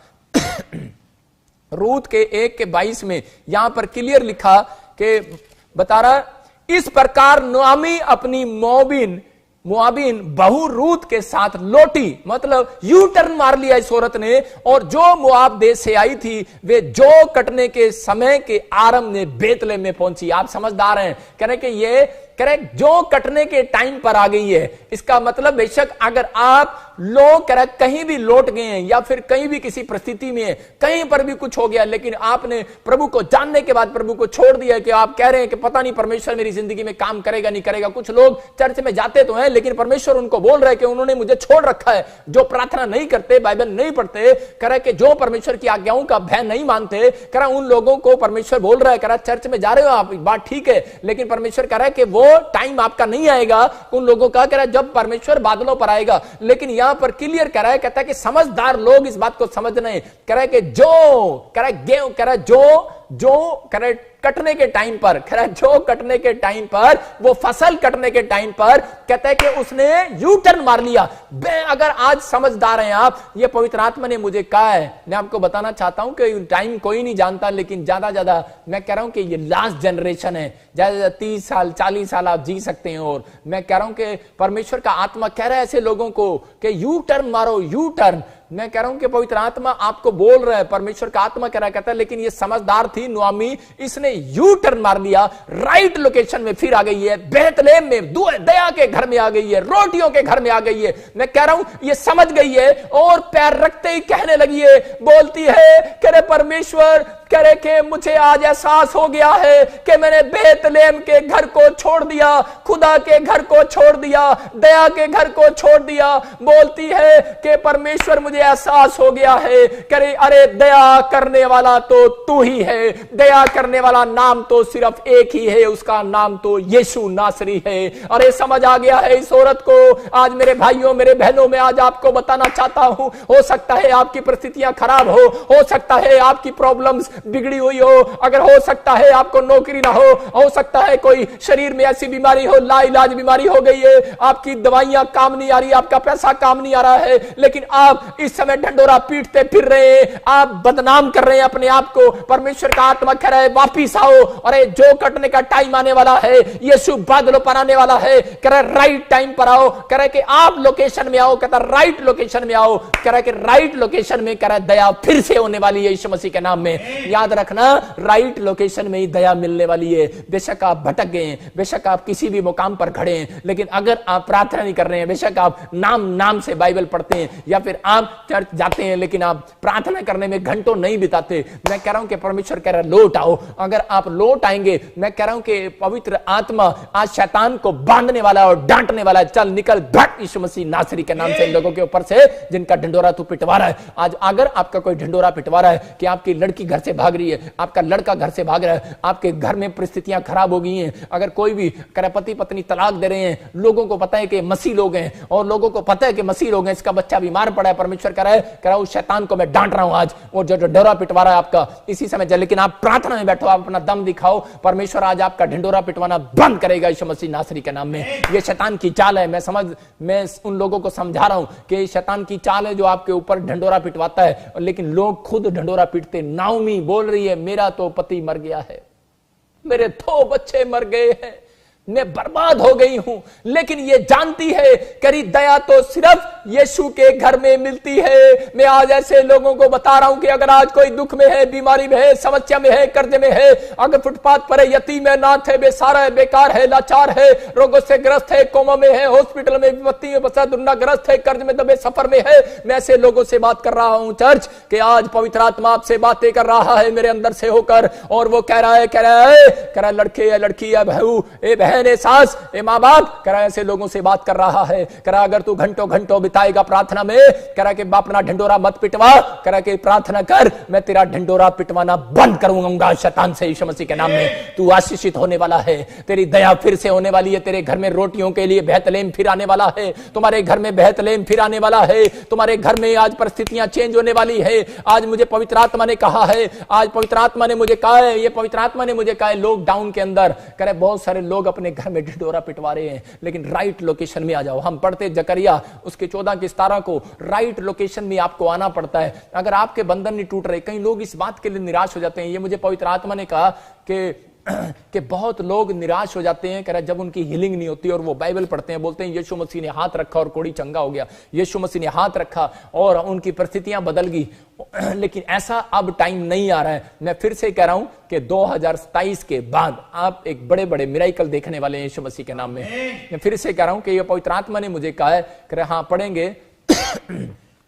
रूत के 1 के 22 में यहां पर क्लियर लिखा कि बता रहा इस प्रकार नुआमी अपनी मुआबिन बहू रूत के साथ लौटी, मतलब यू टर्न मार लिया इस औरत ने। और जो मुआब देश से आई थी वे जौ कटने के समय के आरंभ में बेतलेहम में पहुंची। आप समझदार हैं, कह रहे कि ये करेक्ट जो कटने के टाइम पर आ गई है। इसका मतलब बेशक अगर आप लोग करेक्ट कहीं भी लौट गए हैं या फिर कहीं भी किसी परिस्थिति में कहीं पर भी कुछ हो गया, लेकिन आपने प्रभु को जानने के बाद प्रभु को छोड़ दिया कि आप कह रहे हैं कि पता नहीं परमेश्वर मेरी जिंदगी में काम करेगा नहीं करेगा। कुछ लोग चर्च में जाते तो हैं लेकिन परमेश्वर उनको बोल रहा है कि उन्होंने मुझे छोड़ रखा है। जो प्रार्थना नहीं करते, बाइबल नहीं पढ़ते, कह रहा है कि जो परमेश्वर की आज्ञाओं का भय नहीं मानते, कह रहा उन लोगों को परमेश्वर बोल रहा है, कह रहा चर्च में जा रहे हो आप, बात ठीक है, लेकिन परमेश्वर कह रहा है कि वो वो टाइम आपका नहीं आएगा उन लोगों का, कह रहा है जब परमेश्वर बादलों पर आएगा। लेकिन यहां पर क्लियर कह रहा है, कहता है कि समझदार लोग इस बात को समझ रहे हैं, कह रहा है कि जो कह रहा है गेहूं, कह रहा है जो कह रहा है कटने के टाइम पर, कह रहा है जो कटने के टाइम पर, वो फसल कटने के टाइम पर कहता है कि उसने यू टर्न मार लिया। अगर आज समझदार हैं आप, ये पवित्र आत्मा ने मुझे कहा है, मैं आपको बताना चाहता हूं कि टाइम कोई नहीं जानता, लेकिन ज्यादा मैं कह रहा हूं कि ये लास्ट जनरेशन है, ज्यादा 30 साल 40 साल आप जी सकते हैं। और मैं कह रहा हूं कि परमेश्वर का आत्मा कह रहा है ऐसे लोगों को कि यू टर्न मारो, यू टर्न। मैं कह रहा हूं कि पवित्र आत्मा आपको बोल रहा है, परमेश्वर का आत्मा कह रहा है, कहता है लेकिन ये समझदार थी नोआमी, इसने यू टर्न मार लिया, राइट लोकेशन में फिर आ गई है, बेथलेहम में दया के घर में आ गई है, रोटियों के घर में आ गई है। मैं कह रहा हूं ये समझ गई है और पैर रखते ही कहने लगी है, बोलती है, कह रहे परमेश्वर, कह रहे कि मुझे आज एहसास हो गया है कि मैंने बेथलेहम के घर को छोड़ दिया, खुदा के घर को छोड़ दिया, दया के घर को छोड़ दिया। बोलती है कि परमेश्वर मुझे एहसास हो गया है, करे अरे दया करने वाला तो तू ही है, दया करने वाला नाम तो सिर्फ एक ही है, उसका नाम तो यीशु नासरी है। अरे समझ आ गया है इस औरत को। आज मेरे भाइयों मेरे बहनों, मैं आज आपको बताना चाहता हूं, हो सकता है आपकी परिस्थितियां खराब हो सकता है आपकी प्रॉब्लम्स बिगड़ी हुई हो, अगर हो सकता है आपको नौकरी ना हो सकता है कोई शरीर में ऐसी बीमारी हो, लाइलाज बीमारी हो गई है, आपकी दवाइयां काम नहीं आ रही, आपका पैसा काम नहीं आ रहा है, लेकिन आप इस समय ढंडोरा पीटते फिर रहे हैं, आप बदनाम कर रहे हैं अपने आप को। परमेश्वर का आत्मा कह रहा है वापिस आओ, अरे जो कटने का टाइम आने वाला है, यीशु बादलों पर आने वाला है, कह रहा है राइट टाइम पर आओ, कह रहा है कि आप लोकेशन में आओ, कहता राइट लोकेशन में आओ, कह रहा है कि राइट लोकेशन में, कह रहा है दया फिर से होने वाली है यीशु मसीह के नाम में। याद रखना, राइट लोकेशन में ही दया मिलने वाली है। बेशक आप भटक गए हैं, बेशक आप किसी भी मुकाम पर खड़े हैं, लेकिन अगर आप प्रार्थना नहीं कर रहे हैं, बेशक आप नाम से बाइबल पढ़ते हैं या फिर आप चर्च जाते हैं, लेकिन आप प्रार्थना करने में घंटों नहीं बिताते, मैं कह रहा हूं कि परमेश्वर कह रहा है लौट आओ। अगर आप लौट आएंगे, मैं कह रहा हूं कि पवित्र आत्मा आज शैतान को बांधने वाला और डांटने वाला है, चल निकल भट यीशु मसीह नासरी के नाम से इन लोगों के ऊपर से जिनका ढिंडोरा तू पिटवा रहा है। आज अगर आपका कोई ढिंडोरा पिटवा रहा है कि आपकी लड़की घर से भाग रही है, आपका लड़का घर से भाग रहा है, आपके घर में परिस्थितियां खराब हो गई हैं, अगर कोई भी पति पत्नी तलाक दे रहे हैं, लोगों को पता है कि मसीह लोग हैं और लोगों को पता है कि मसीह लोग हैं, इसका बच्चा बीमार पड़ा है, परमेश्वर कह रहा है उस शैतान को मैं डांट रहा हूं आज, और जो ढिंडोरा पिटवा रहा है आपका इसी समय, लेकिन आप प्रार्थना में बैठो, आप अपना दम दिखाओ, परमेश्वर आज आपका ढिंडोरा पिटवाना बंद करेगा यीशु मसीह नासरी के नाम में। यह शैतान की चाल है। मैं उन लोगों को समझा रहा हूं कि शैतान की चाल है जो आपके ऊपर ढिंडोरा पिटवाता है, लेकिन लोग खुद ढिंडोरा पीटते। नाओमी बोल रही है मेरा तो पति मर गया है, मेरे 2 बच्चे मर गए हैं, मैं बर्बाद हो गई हूं, लेकिन ये जानती है करी दया तो सिर्फ यीशु के घर में मिलती है। मैं आज ऐसे लोगों को बता रहा हूं कि अगर आज कोई दुख में है, बीमारी में है, समस्या में है, कर्ज में है, अगर फुटपाथ पर है, यतीम है, नाथ है, बेसहारा है, बेकार है, लाचार है, रोगों से ग्रस्त है, कोमा में है, हॉस्पिटल में विपत्ति में फंसा, दुर्नाग्रस्त है, कर्ज में दबे, सफर में है, मैं ऐसे लोगों से बात कर रहा हूं चर्च कि आज पवित्र आत्मा आपसे बातें कर रहा है मेरे अंदर से होकर, और वो कह रहा है लड़के या लड़की या बहू ए बहन ए सास ए माँ बाप, कह रहा है ऐसे लोगों से बात कर रहा है, कह रहा अगर तू घंटों बिताएगा प्रार्थना में, कह रहा कि अपना ढिंडोरा मत पिटवा, कह रहा कि प्रार्थना कर, मैं तेरा ढिंडोरा पिटवाना बंद करूंगा शैतान से यीशु मसीह के नाम में। तू आशीषित होने वाला है, तेरी दया फिर से होने वाली है, तेरे घर में रोटियों के लिए बेथलेहम फिर आने वाला है, तुम्हारे घर में बेथलेहम फिर आने वाला है, तुम्हारे घर में आज परिस्थितियां चेंज होने वाली है। आज मुझे पवित्र आत्मा ने कहा है, आज पवित्र आत्मा ने मुझे कहा है, ये पवित्र आत्मा ने मुझे कहा है, लॉकडाउन के अंदर कह रहे बहुत सारे लोग अपने घर में ढिंडोरा पिटवा रहे हैं, लेकिन राइट लोकेशन में आ जाओ। हम पढ़ते जकरिया उसके 14 की 17 को, राइट लोकेशन में आपको आना पड़ता है। अगर आपके बंधन नहीं टूट रहे, कई लोग इस बात के लिए निराश हो जाते हैं। ये मुझे पवित्र आत्मा ने कहा कि बहुत लोग निराश हो जाते हैं, कह रहा जब उनकी हीलिंग नहीं होती और वो बाइबल पढ़ते हैं, बोलते हैं यीशु मसीह ने हाथ रखा और कोढ़ी चंगा हो गया, यीशु मसीह ने हाथ रखा और उनकी परिस्थितियां बदल गई। लेकिन ऐसा अब टाइम नहीं आ रहा है। मैं फिर से कह रहा हूं कि 2027 के बाद आप एक बड़े बड़े मिराइकल देखने वाले हैं यीशु मसीह के नाम में। मैं फिर से कह रहा हूं कि ये पवित्र आत्मा ने मुझे कहा है, कह रहे हाँ पढ़ेंगे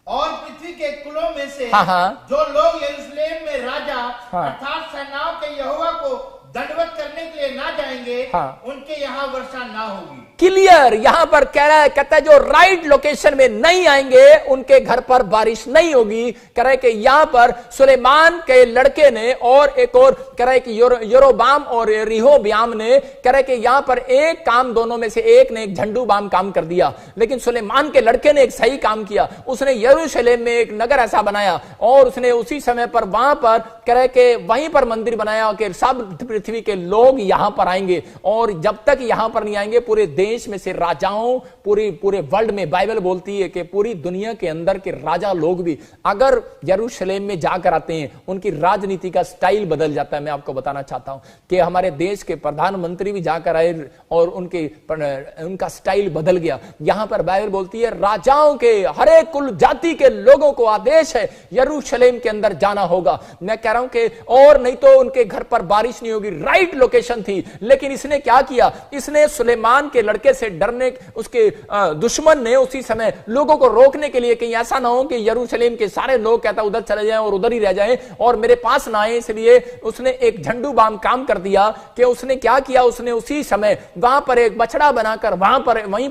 और पृथ्वी के कुलों में से हाँ। जो लोग यरूशलेम में राजा अर्थात सेनाओं के यहोवा को दंडवत करने के लिए ना जाएंगे, हाँ। उनके यहाँ वर्षा ना होगी। क्लियर यहां पर कह रहा है, कहता है जो राइट लोकेशन में नहीं आएंगे उनके घर पर बारिश नहीं होगी। कह रहा है कि यहां पर सुलेमान के लड़के ने और एक और कह रहा है कि यरोबाम और रिहोब्याम ने कह रहा है कि यहां पर एक काम, दोनों में से एक ने एक झंडूबाम काम कर दिया, लेकिन सुलेमान के लड़के ने एक सही काम किया। उसने यरूशलेम में एक नगर ऐसा बनाया और उसने उसी समय पर वहां पर कह रहा है कि वहीं पर मंदिर बनाया कि सब पृथ्वी के लोग यहां पर आएंगे, और जब तक यहां पर नहीं आएंगे पूरे देश में से राजाओं, पूरे वर्ल्ड में बाइबल बोलती है कि पूरी दुनिया के अंदर के राजा लोग भी अगर यरूशलेम में जाकर आते हैं उनकी राजनीति का स्टाइल बदल जाता है। मैं आपको बताना चाहता हूं कि हमारे देश के प्रधानमंत्री भी जाकर आए और उनका स्टाइल बदल गया। यहां पर बाइबल बोलती है राजाओं के हर एक कुल जाति के लोगों को आदेश है यरूशलेम के अंदर जाना होगा। मैं कह रहा हूं कि और नहीं तो उनके घर पर बारिश नहीं होगी। राइट लोकेशन थी, लेकिन इसने क्या किया, इसने सुलेमान के लड़के से डरने, उसके दुश्मन ने उसी समय लोगों को रोकने के लिए कहीं ऐसा ना हो कि यरूशलेम के सारे लोग कहता उधर चले जाएं और उधर ही रह जाएं और मेरे पास ना आए, इसलिए उसने एक झंडू बाम काम कर दिया कि उसने क्या किया, उसने उसी समय वहां पर एक बछड़ा बनाकर वहीं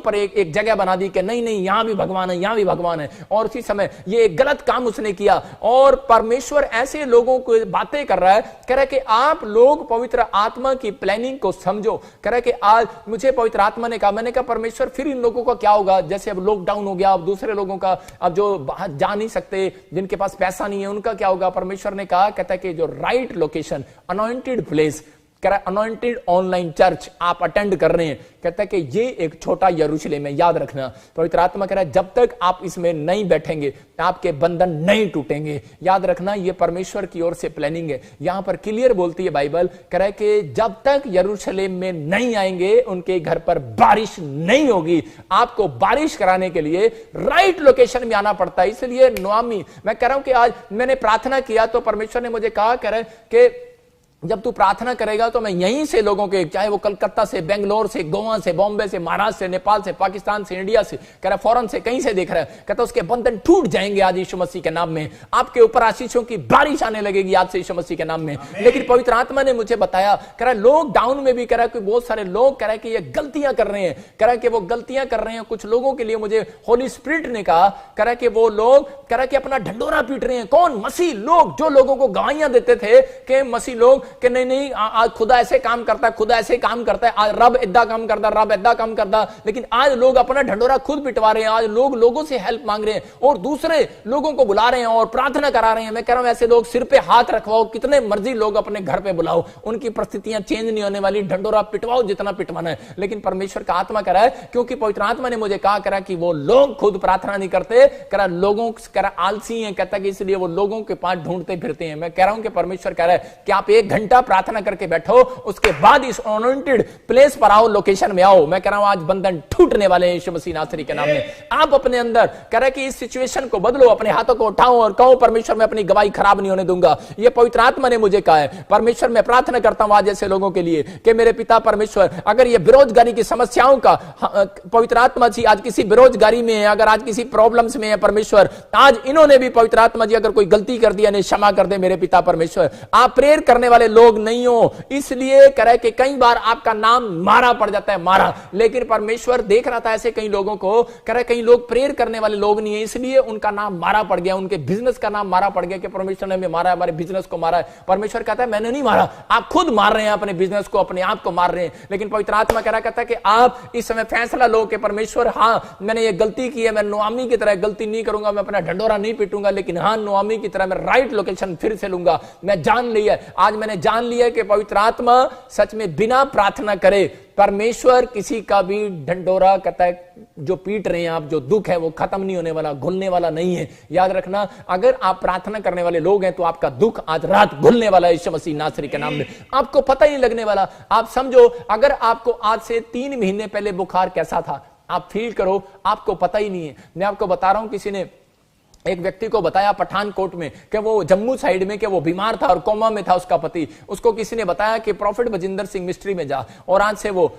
पर एक जगह बना दी कि नहीं नहीं यहां भी भगवान है, यहां भी भगवान है। और उसी समय ये एक गलत काम उसने किया। और परमेश्वर ऐसे लोगों को बातें कर रहा है, कह रहा है कि आप लोग पवित्र आत्मा की प्लानिंग को समझो। कह रहा है कि आज मुझे पवित्र आत्मा ने कहा, मैंने कहा परमेश्वर फिर इन लोगों का क्या होगा, जैसे अब लॉकडाउन हो गया, अब दूसरे लोगों का, अब जो बाहर जा नहीं सकते, जिनके पास पैसा नहीं है, उनका क्या होगा। परमेश्वर ने कहा, कहता है कि जो right location, anointed place, anointed online church आप अटेंड कर रहे हैं, कहता है कि ये एक छोटा यरूशलेम है। याद रखना, पवित्र आत्मा कह रहा है जब तक आप इसमें नहीं बैठेंगे आपके बंधन नहीं टूटेंगे। याद रखना, ये परमेश्वर की ओर से प्लानिंग है। यहां पर क्लियर बोलती है बाइबल, कह रहा है कि जब तक यरूशलेम में नहीं आएंगे उनके घर पर बारिश नहीं होगी। आपको बारिश कराने के लिए राइट लोकेशन में आना पड़ता है। इसलिए नोआमी, मैं कह रहा हूं कि आज मैंने प्रार्थना किया तो परमेश्वर ने मुझे कहा, कह रहा है कि जब तू प्रार्थना करेगा तो मैं यहीं से लोगों के, चाहे वो कलकत्ता से, बेंगलोर से, गोवा से, बॉम्बे से, महाराष्ट्र से, नेपाल से, पाकिस्तान से, इंडिया से, कह रहा फॉरेन से, कहीं से देख रहा है, कहता उसके बंधन टूट जाएंगे आज यीशु मसीह के नाम में। आपके ऊपर आशीषों की बारिश आने लगेगी आज से यीशु मसीह के नाम में। लेकिन पवित्र आत्मा ने मुझे बताया, कह रहा लॉकडाउन में भी कह रहा है बहुत सारे लोग कह रहा है कि ये गलतियां कर रहे हैं, कह रहा है कि वो गलतियां कर रहे हैं। कुछ लोगों के लिए मुझे होली स्पिरिट ने कहा, कह रहा है कि वो लोग कह रहा है कि अपना ढंडोरा पीट रहे हैं। कौन? मसीह लोग, जो लोगों को गवाहियां देते थे कि मसीह लोग कि नहीं नहीं आज खुदा ऐसे काम करता है, खुदा ऐसे काम करता है, आज रब इद्दा काम करता, रब इद्दा काम करता। लेकिन आज लोग अपना ढंडोरा खुद पिटवा रहे हैं। आज लोग लोगों से हेल्प मांग रहे हैं और दूसरे लोगों को बुला रहे हैं और प्रार्थना करा रहे हैं। मैं कह रहा हूं ऐसे लोग सिर पे हाथ रखवाओ, कितने मर्जी लोग अपने घर पे बुलाओ, उनकी परिस्थितियां चेंज नहीं होने वाली। ढंडोरा पिटवाओ जितना पिटवाना है। लेकिन परमेश्वर का आत्मा कह रहा है, क्योंकि पवित्र आत्मा ने मुझे कहा करा कि वो लोग खुद प्रार्थना नहीं करते, करा लोगों करा आलसी हैं, कहता कि इसलिए वो लोगों के पास ढूंढते फिरते हैं। मैं कह रहा हूं कि परमेश्वर कह रहा है कि आप 1 घंटा प्रार्थना करके बैठो, उसके बाद इस अनॉइंटेड प्लेस पर आओ, लोकेशन में आओ। मैं कह रहा हूं आज बंधन टूटने वाले हैं यीशु मसीह नासरी के नाम में। आप अपने अंदर कह रहे कि इस सिचुएशन को बदलो, अपने हाथों को उठाओ और कहो परमेश्वर मैं अपनी गवाही खराब नहीं होने दूंगा। ये पवित्र आत्मा ने मुझे कहा है। परमेश्वर मैं प्रार्थना करता हूं आज ऐसे लोगों के लिए कि मेरे पिता परमेश्वर, अगर ये बेरोजगारी की समस्याओं का पवित्र आत्मा जी आज किसी बेरोजगारी में है, अगर आज किसी प्रॉब्लम्स में है परमेश्वर, आज इन्होंने भी पवित्र आत्मा जी अगर कोई गलती कर दिया नहीं, क्षमा कर दे मेरे पिता परमेश्वर। आप प्रेयर करने वाले लोग नहीं हो, इसलिए कह रहे कि कई बार आपका नाम मारा पड़ जाता है, मारा। लेकिन परमेश्वर देख रहा था ऐसे कई लोगों को, कह रहे कई लोग प्रेयर करने वाले लोग नहीं है, इसलिए उनका नाम मारा पड़ गया, उनके बिजनेस का नाम मारा पड़ गया कि परमेश्वर ने हमें मारा है, हमारे बिजनेस को मारा है। परमेश्वर कहता है मैंने नहीं मारा, आप खुद मार रहे हैं अपने बिजनेस को, अपने आप को मार रहे हैं। लेकिन पवित्र आत्मा कह रहा कहता है कि आप इस समय फैसला लो कि परमेश्वर हाँ मैंने ये गलती की है, मैं नोआमी की तरह गलती नहीं करूंगा, मैं अपना ढंडोरा नहीं पीटूंगा, लेकिन हाँ नोआमी की तरह मैं राइट लोकेशन फिर से लूंगा। मैं जान लिया, आज मैंने जान लिया कि पवित्र आत्मा सच में बिना प्रार्थना करे परमेश्वर किसी का भी ढंडोरा कहता है जो पीट रहे हैं आप, जो दुख है वो खत्म नहीं होने वाला, घुलने वाला नहीं है। याद रखना, अगर आप प्रार्थना करने वाले लोग हैं तो आपका दुख आज रात घुलने वाला है यीशु मसीह नासरी के नाम में, आपको पता ही नहीं लगने वाला। आप समझो, अगर आपको आज से 3 महीने पहले बुखार कैसा था आप फील करो, आपको पता ही नहीं है। मैं आपको बता रहा हूं, किसी ने एक व्यक्ति को बताया पठानकोट में कि वो जम्मू साइड में कि वो बीमार था और कोमा में था उसका पति। उसको किसी ने बताया कि प्रॉफिट बजिंदर सिंह मिस्ट्री में जा, और आज से वो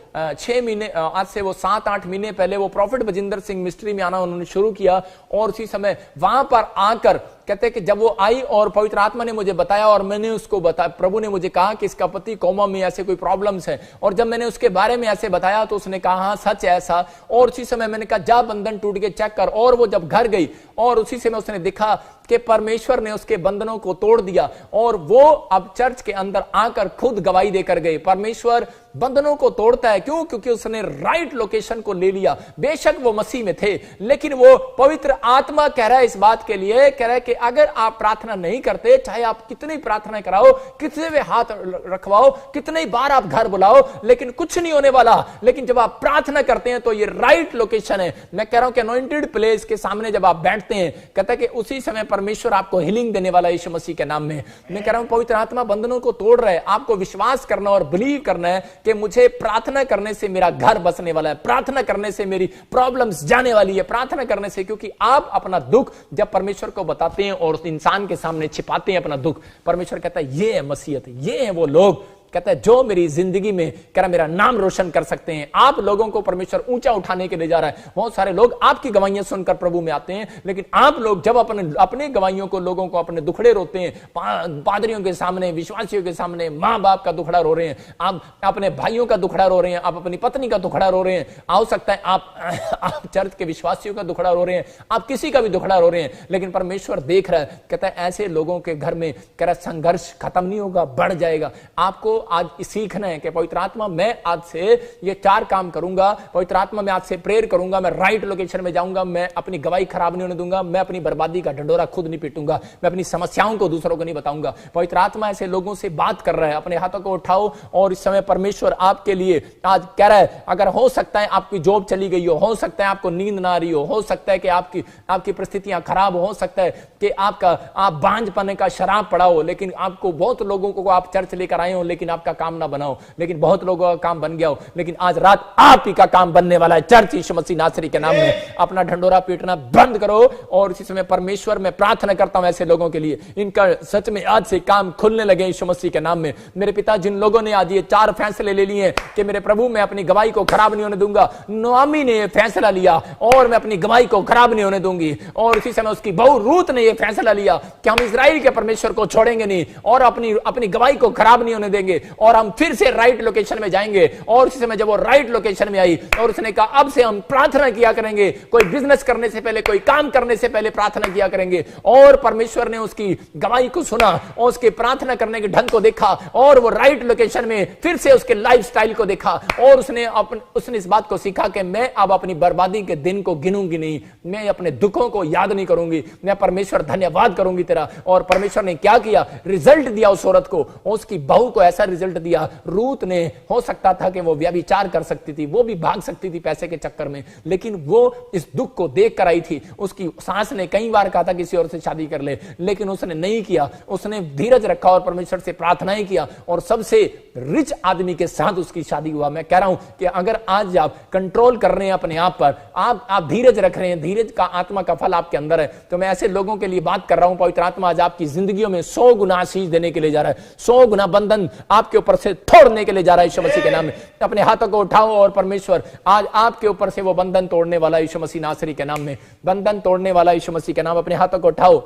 7-8 महीने पहले वो प्रॉफिट बजिंदर सिंह मिस्ट्री में आना उन्होंने शुरू किया। और उसी समय वहां पर आकर कहते हैं कि जब वो आई और पवित्र आत्मा ने मुझे बताया और मैंने उसको बताया, प्रभु ने मुझे कहा कि इसका पति कोमा में ऐसे कोई प्रॉब्लम्स है, और जब मैंने उसके बारे में ऐसे बताया तो उसने कहा हाँ सच है ऐसा। और उसी समय मैंने कहा जा बंधन टूट के चेक कर। और वो जब घर गई और उसी समय उसने देखा कि परमेश्वर ने उसके बंधनों को तोड़ दिया, और वो अब चर्च के अंदर आकर खुद गवाही देकर गए। परमेश्वर बंधनों को तोड़ता है, क्यों? क्योंकि उसने राइट लोकेशन को ले लिया। बेशक वो मसीह में थे, लेकिन वो पवित्र आत्मा कह रहा है इस बात के लिए, कह रहा है कि अगर आप प्रार्थना नहीं करते, चाहे आप कितनी प्रार्थना कराओ, कितने भी हाथ रखवाओ, कितनी बार आप घर बुलाओ, लेकिन कुछ नहीं होने वाला। लेकिन जब आप प्रार्थना करते हैं तो ये राइट लोकेशन है। मैं कह रहा हूं कि अनॉइंटेड प्लेस के सामने जब आप बैठते हैं, कहता है कि उसी समय परमेश्वर आपको हीलिंग देने वाला यीशु मसीह के नाम में। मैं कह रहा हूं पवित्र आत्मा बंधनों को तोड़ रहा है। आपको विश्वास करना और बिलीव करना है कि मुझे प्रार्थना करने से मेरा घर बसने वाला है, प्रार्थना करने से मेरी प्रॉब्लम्स जाने वाली है, प्रार्थना करने से, क्योंकि आप अपना दुख जब परमेश्वर को बताते हैं और उस इंसान के सामने छिपाते हैं अपना दुख, परमेश्वर कहता है ये है मसीहत, ये है वो लोग, कहता है जो मेरी जिंदगी में कह रहा मेरा नाम रोशन कर सकते हैं। आप लोगों को परमेश्वर ऊंचा उठाने के लिए जा रहा है। बहुत सारे लोग आपकी गवाहियां सुनकर प्रभु में आते हैं, लेकिन आप लोग जब अपने गवाहियों को, लोगों को अपने दुखड़े रोते हैं, पादरियों के सामने, विश्वासियों के सामने, माँ बाप का दुखड़ा रो रहे हैं, आप अपने भाइयों का दुखड़ा रो रहे हैं, आप अपनी पत्नी का दुखड़ा रो रहे हैं, हो सकता है आप चर्च के विश्वासियों का दुखड़ा रो रहे हैं, आप किसी का भी दुखड़ा रो रहे हैं, लेकिन परमेश्वर देख रहा है। कहता है ऐसे लोगों के घर में कह रहा संघर्ष खत्म नहीं होगा, बढ़ जाएगा। आपको आज सीखना है कि पवित्र आत्मा मैं आज से ये 4 काम करूंगा, पवित्र आत्मा मैं आज से प्रेयर करूंगा, मैं राइट लोकेशन में जाऊंगा, मैं अपनी गवाही खराब नहीं होने दूंगा, मैं अपनी बर्बादी का ढंडोरा खुद नहीं पीटूंगा, मैं अपनी समस्याओं को दूसरों को नहीं बताऊंगा। पवित्र आत्मा ऐसे लोगों से बात कर रहा है। अपने हाथों को उठाओ और इस समय परमेश्वर आपके लिए आज कह रहा है, अगर हो सकता है आपकी जॉब चली गई हो सकता है आपको नींद ना आ रही हो सकता है कि आपकी परिस्थितियां खराब हो सकता है कि आप बांझ पने का शराब पड़ा हो, लेकिन आपको बहुत लोगों को आप चर्च लेकर आए हो, लेकिन आपका काम ना बनाओ, लेकिन बहुत लोगों का काम बन गया हो, लेकिन आज रात आप ही का काम बनने वाला है। चर्च यीशु मसीह नासरी के नाम में अपना ढंडोरा पीटना बंद करो। और इसी समय परमेश्वर मैं प्रार्थना करता हूं ऐसे लोगों के लिए, इनका सच में आज से काम खुलने लगे यीशु मसीह के नाम में। मेरे पिता जिन लोगों ने आज ये 4 फैसले ले लिए कि मेरे प्रभु मैं अपनी गवाही को खराब नहीं होने दूंगा, नोआमी ने यह फैसला लिया और मैं अपनी गवाही को खराब नहीं होने दूंगी, और इसी समय उसकी बहू रूत ने यह फैसला लिया कि हम इस्राएल के परमेश्वर को छोड़ेंगे नहीं और अपनी गवाही को खराब नहीं होने देंगे, और हम फिर से राइट लोकेशन में जाएंगे। और इसी समय जब वो राइट लोकेशन में आई और उसने कहा अब से हम प्रार्थना किया करेंगे, कोई बिजनेस करने से पहले, कोई काम करने से पहले प्रार्थना किया करेंगे, और परमेश्वर ने उसकी गवाही को सुना और उसके प्रार्थना करने के ढंग को देखा, और वो राइट लोकेशन में फिर से उसके लाइफस्टाइल को देखा, और उसने इस बात को सीखा कि मैं अब अपनी बर्बादी के दिन को गिनूंगी नहीं, मैं अपने दुखों को याद नहीं करूंगी, मैं परमेश्वर धन्यवाद करूंगी तेरा। और परमेश्वर ने क्या किया, रिजल्ट दिया उस औरत को, उसकी बहू को ऐसा रिजल्ट दिया। रूत ने हो सकता था कि वो व्यभिचार कर सकती थी, वो भी भाग सकती थी पैसे के चक्कर में, लेकिन वो इस दुख को देख कर आई थी। उसकी सास ने कई बार कहा था किसी और से शादी कर ले, लेकिन उसने नहीं किया, उसने धीरज रखा और परमेश्वर से प्रार्थनाएं किया, और सबसे रिच आदमी के साथ उसकी शादी हुआ। मैं कह रहा हूं कि अगर आज आप कंट्रोल कर रहे हैं अपने आप पर, आप धीरज रख रहे हैं, धीरज का आत्मा का फल आपके अंदर है, तो मैं ऐसे लोगों के लिए बात कर रहा हूं, पवित्र आत्मा आज आपकी जिंदगियों में 100 गुना आशीष देने के लिए जा रहा है, 100 गुना बंधन आपके ऊपर से तोड़ने के लिए जा रहा है यीशु मसीह के नाम में। अपने हाथों को उठाओ और परमेश्वर आज आपके ऊपर से वो बंधन तोड़ने वाला यीशु मसीह नासरी के नाम में, बंधन तोड़ने वाला यीशु मसीह के नाम। अपने हाथों को उठाओ,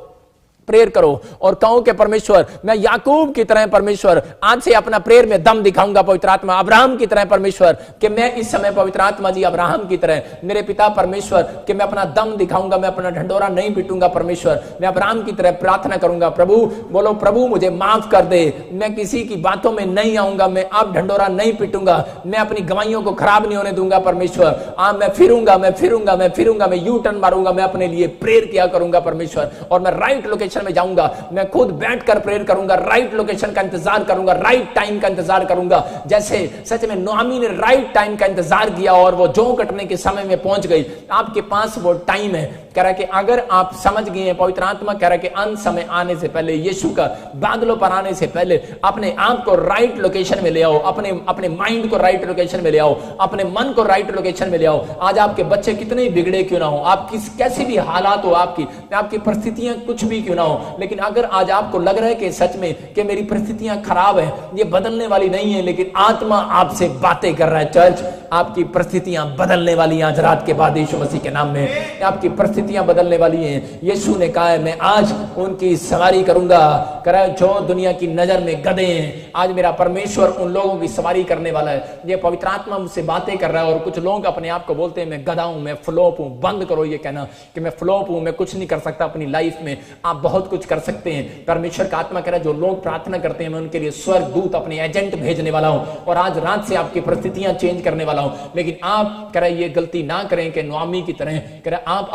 प्रेयर करो और कहो कि परमेश्वर मैं याकूब की तरह परमेश्वर आज से अपना प्रेयर में दम दिखाऊंगा पवित्र आत्मा, अब्राहम की तरह परमेश्वर कि मैं इस समय पवित्र आत्मा जी अब्राहम की तरह मेरे पिता परमेश्वर कि मैं अपना दम दिखाऊंगा, मैं अपना ढंडोरा नहीं पीटूंगा परमेश्वर, मैं अब्राहम की तरह प्रार्थना करूंगा। प्रभु बोलो, प्रभु मुझे माफ कर दे, मैं किसी की बातों में नहीं आऊंगा, मैं अब ढंडोरा नहीं पीटूंगा, मैं अपनी गवाहियों को खराब नहीं होने दूंगा परमेश्वर। मैं फिरूंगा, मैं यू टर्न मारूंगा, मैं अपने लिए प्रेयर किया करूंगा परमेश्वर, और मैं राइट लोकेशन में जाऊंगा, मैं खुद बैठकर प्रेयर करूंगा, राइट लोकेशन का इंतजार करूंगा, राइट टाइम का इंतजार करूंगा। जैसे सच में नोआमी ने राइट टाइम का इंतजार किया और वो जौ कटने के समय में पहुंच गई। आपके पास वो टाइम है, कह रहा है कि अगर आप समझ गए हैं, पवित्र आत्मा कह रहा है कि अंत समय आने से पहले, यीशु का बादलों पर आने से पहले अपने आप को राइट लोकेशन में ले आओ, अपने माइंड को राइट लोकेशन में ले आओ, अपने मन को राइट लोकेशन में ले आओ। आज आपके बच्चे कितने बिगड़े क्यों ना हो, आप कैसी भी हालात हो, आपकी परिस्थितियां कुछ भी क्यों ना हो, हो, लेकिन अगर आज आपको लग रहा है कि सच में कि मेरी परिस्थितियां खराब है, ये बदलने वाली नहीं है, लेकिन आत्मा आपसे बातें कर रहा है, चर्च आपकी परिस्थितियां बदलने वाली आज रात के बाद यीशु मसीह के नाम में आपकी परिस्थितियां बदलने वाली हैं। यीशु ने कहा है मैं आज उनकी सवारी करूंगा, करा जो दुनिया की नजर में गधे हैं, आज मेरा परमेश्वर उन लोगों की सवारी करने वाला है। ये पवित्र आत्मा मुझसे बातें कर रहा है। और कुछ लोग अपने आप को बोलते हैं मैं गधा हूं, मैं फ्लॉप हूं। बंद करो ये कहना कि मैं फ्लॉप हूं, मैं कुछ नहीं कर सकता अपनी लाइफ में। आप बहुत कुछ कर सकते हैं। परमेश्वर का आत्मा कह रहा है जो लोग प्रार्थना करते हैं मैं उनके लिए स्वर्ग दूत अपने एजेंट भेजने वाला हूं और आज रात से आपकी परिस्थितियां चेंज करने वाला हूं। लेकिन आप कह रहे ये गलती ना करें कि नोआमी की तरह, कह रहे आप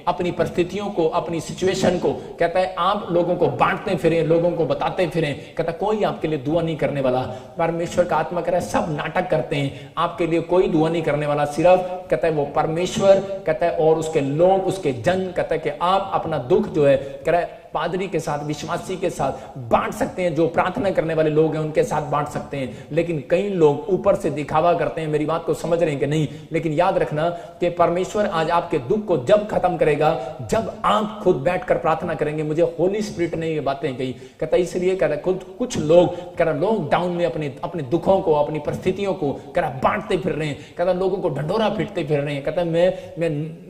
अपनी परिस्थितियों को, अपनी सिचुएशन को, कहता है आप लोगों को बांटते फिरें, लोगों को बताते फिरें, कहता कोई आपके लिए दुआ नहीं करने वाला। परमेश्वर का आत्मा कह रहा है सब नाटक करते हैं, आपके लिए कोई दुआ नहीं करने वाला। सिर्फ कहता है वो परमेश्वर कहता है और उसके लोग, उसके जन, कहता है कि आप अपना दुख जो है कह रहा है पादरी के साथ, विश्वासी के साथ बांट सकते हैं। जो प्रार्थना करने वाले लोग हैं उनके साथ बांट सकते हैं। लेकिन कई लोग ऊपर से दिखावा करते हैं। मेरी बात को समझ रहे हैं कि नहीं? लेकिन याद रखना कि परमेश्वर आज आपके दुख को जब खत्म करेगा जब आप खुद बैठकर प्रार्थना करेंगे। मुझे होली स्पिरिट ने ये बातें कही, कहता इसलिए कह रहा खुद कुछ लोग कह रहा लॉकडाउन में अपने दुखों को, अपनी परिस्थितियों को कह रहा बांटते फिर रहे हैं, कहता लोगों को ढंढोरा पीटते फिर रहे हैं। कहता मैं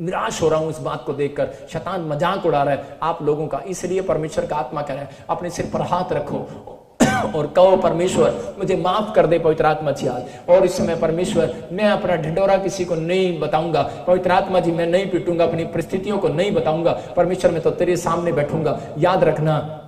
निराश हो रहा हूं इस बात को देखकर, शैतान मजाक उड़ा रहा है आप लोगों का। इसलिए परमेश्वर का आत्मा कह रहा है अपने सिर पर हाथ रखो और कहो परमेश्वर मुझे माफ कर दे पवित्र आत्मा जी आज। और इस समय परमेश्वर मैं अपना ढिंडोरा किसी को नहीं बताऊंगा, पवित्र आत्मा जी मैं नहीं पीटूंगा, अपनी परिस्थितियों को नहीं बताऊंगा। परमेश्वर मैं तो तेरे सामने बैठूंगा। याद रखना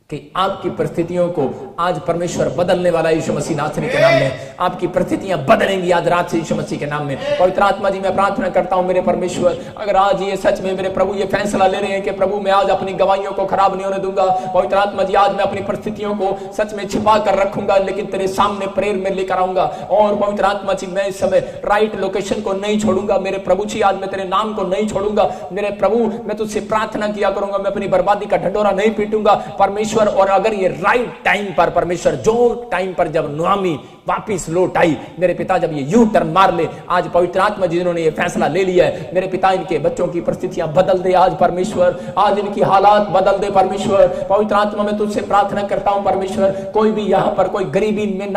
कि आपकी परिस्थितियों को आज परमेश्वर बदलने वाला यीशु मसीह नासरी के नाम में। आपकी परिस्थितियां बदलेंगी आज रात से यीशु मसीह के नाम में। पवित्र आत्मा जी मैं प्रार्थना करता हूं मेरे परमेश्वर, अगर आज ये सच में मेरे प्रभु ये फैसला ले रहे हैं कि प्रभु मैं आज अपनी गवाहियों को खराब नहीं होने दूंगा। पवित्र आत्मा जी आज मैं अपनी परिस्थितियों को सच में छिपा कर रखूंगा, लेकिन तेरे सामने प्रेयर में लेकर आऊंगा। और पवित्र आत्मा जी मैं इस समय राइट लोकेशन को नहीं छोड़ूंगा मेरे प्रभु जी, आज मैं तेरे नाम को नहीं छोड़ूंगा मेरे प्रभु। मैं तुझसे प्रार्थना किया करूंगा, मैं अपनी बर्बादी का ढंडोरा नहीं पीटूंगा परमेश्वर। और अगर ये राइट टाइम पर परमेश्वर, जो टाइम पर जब नोआमी वापिस लौट आई, मेरे पिता जब ये यू टर्न मार ले, आज पवित्र आत्मा जी जिन्होंने ये फैसला ले लिया है, मेरे पिता इनके बच्चों की परिस्थितियां बदल दे आज परमेश्वर, आज इनकी हालात बदल दे परमेश्वर। पवित्र आत्मा में तुझसे प्रार्थना करता हूं परमेश्वर, कोई भी यहां पर कोई गरीबी में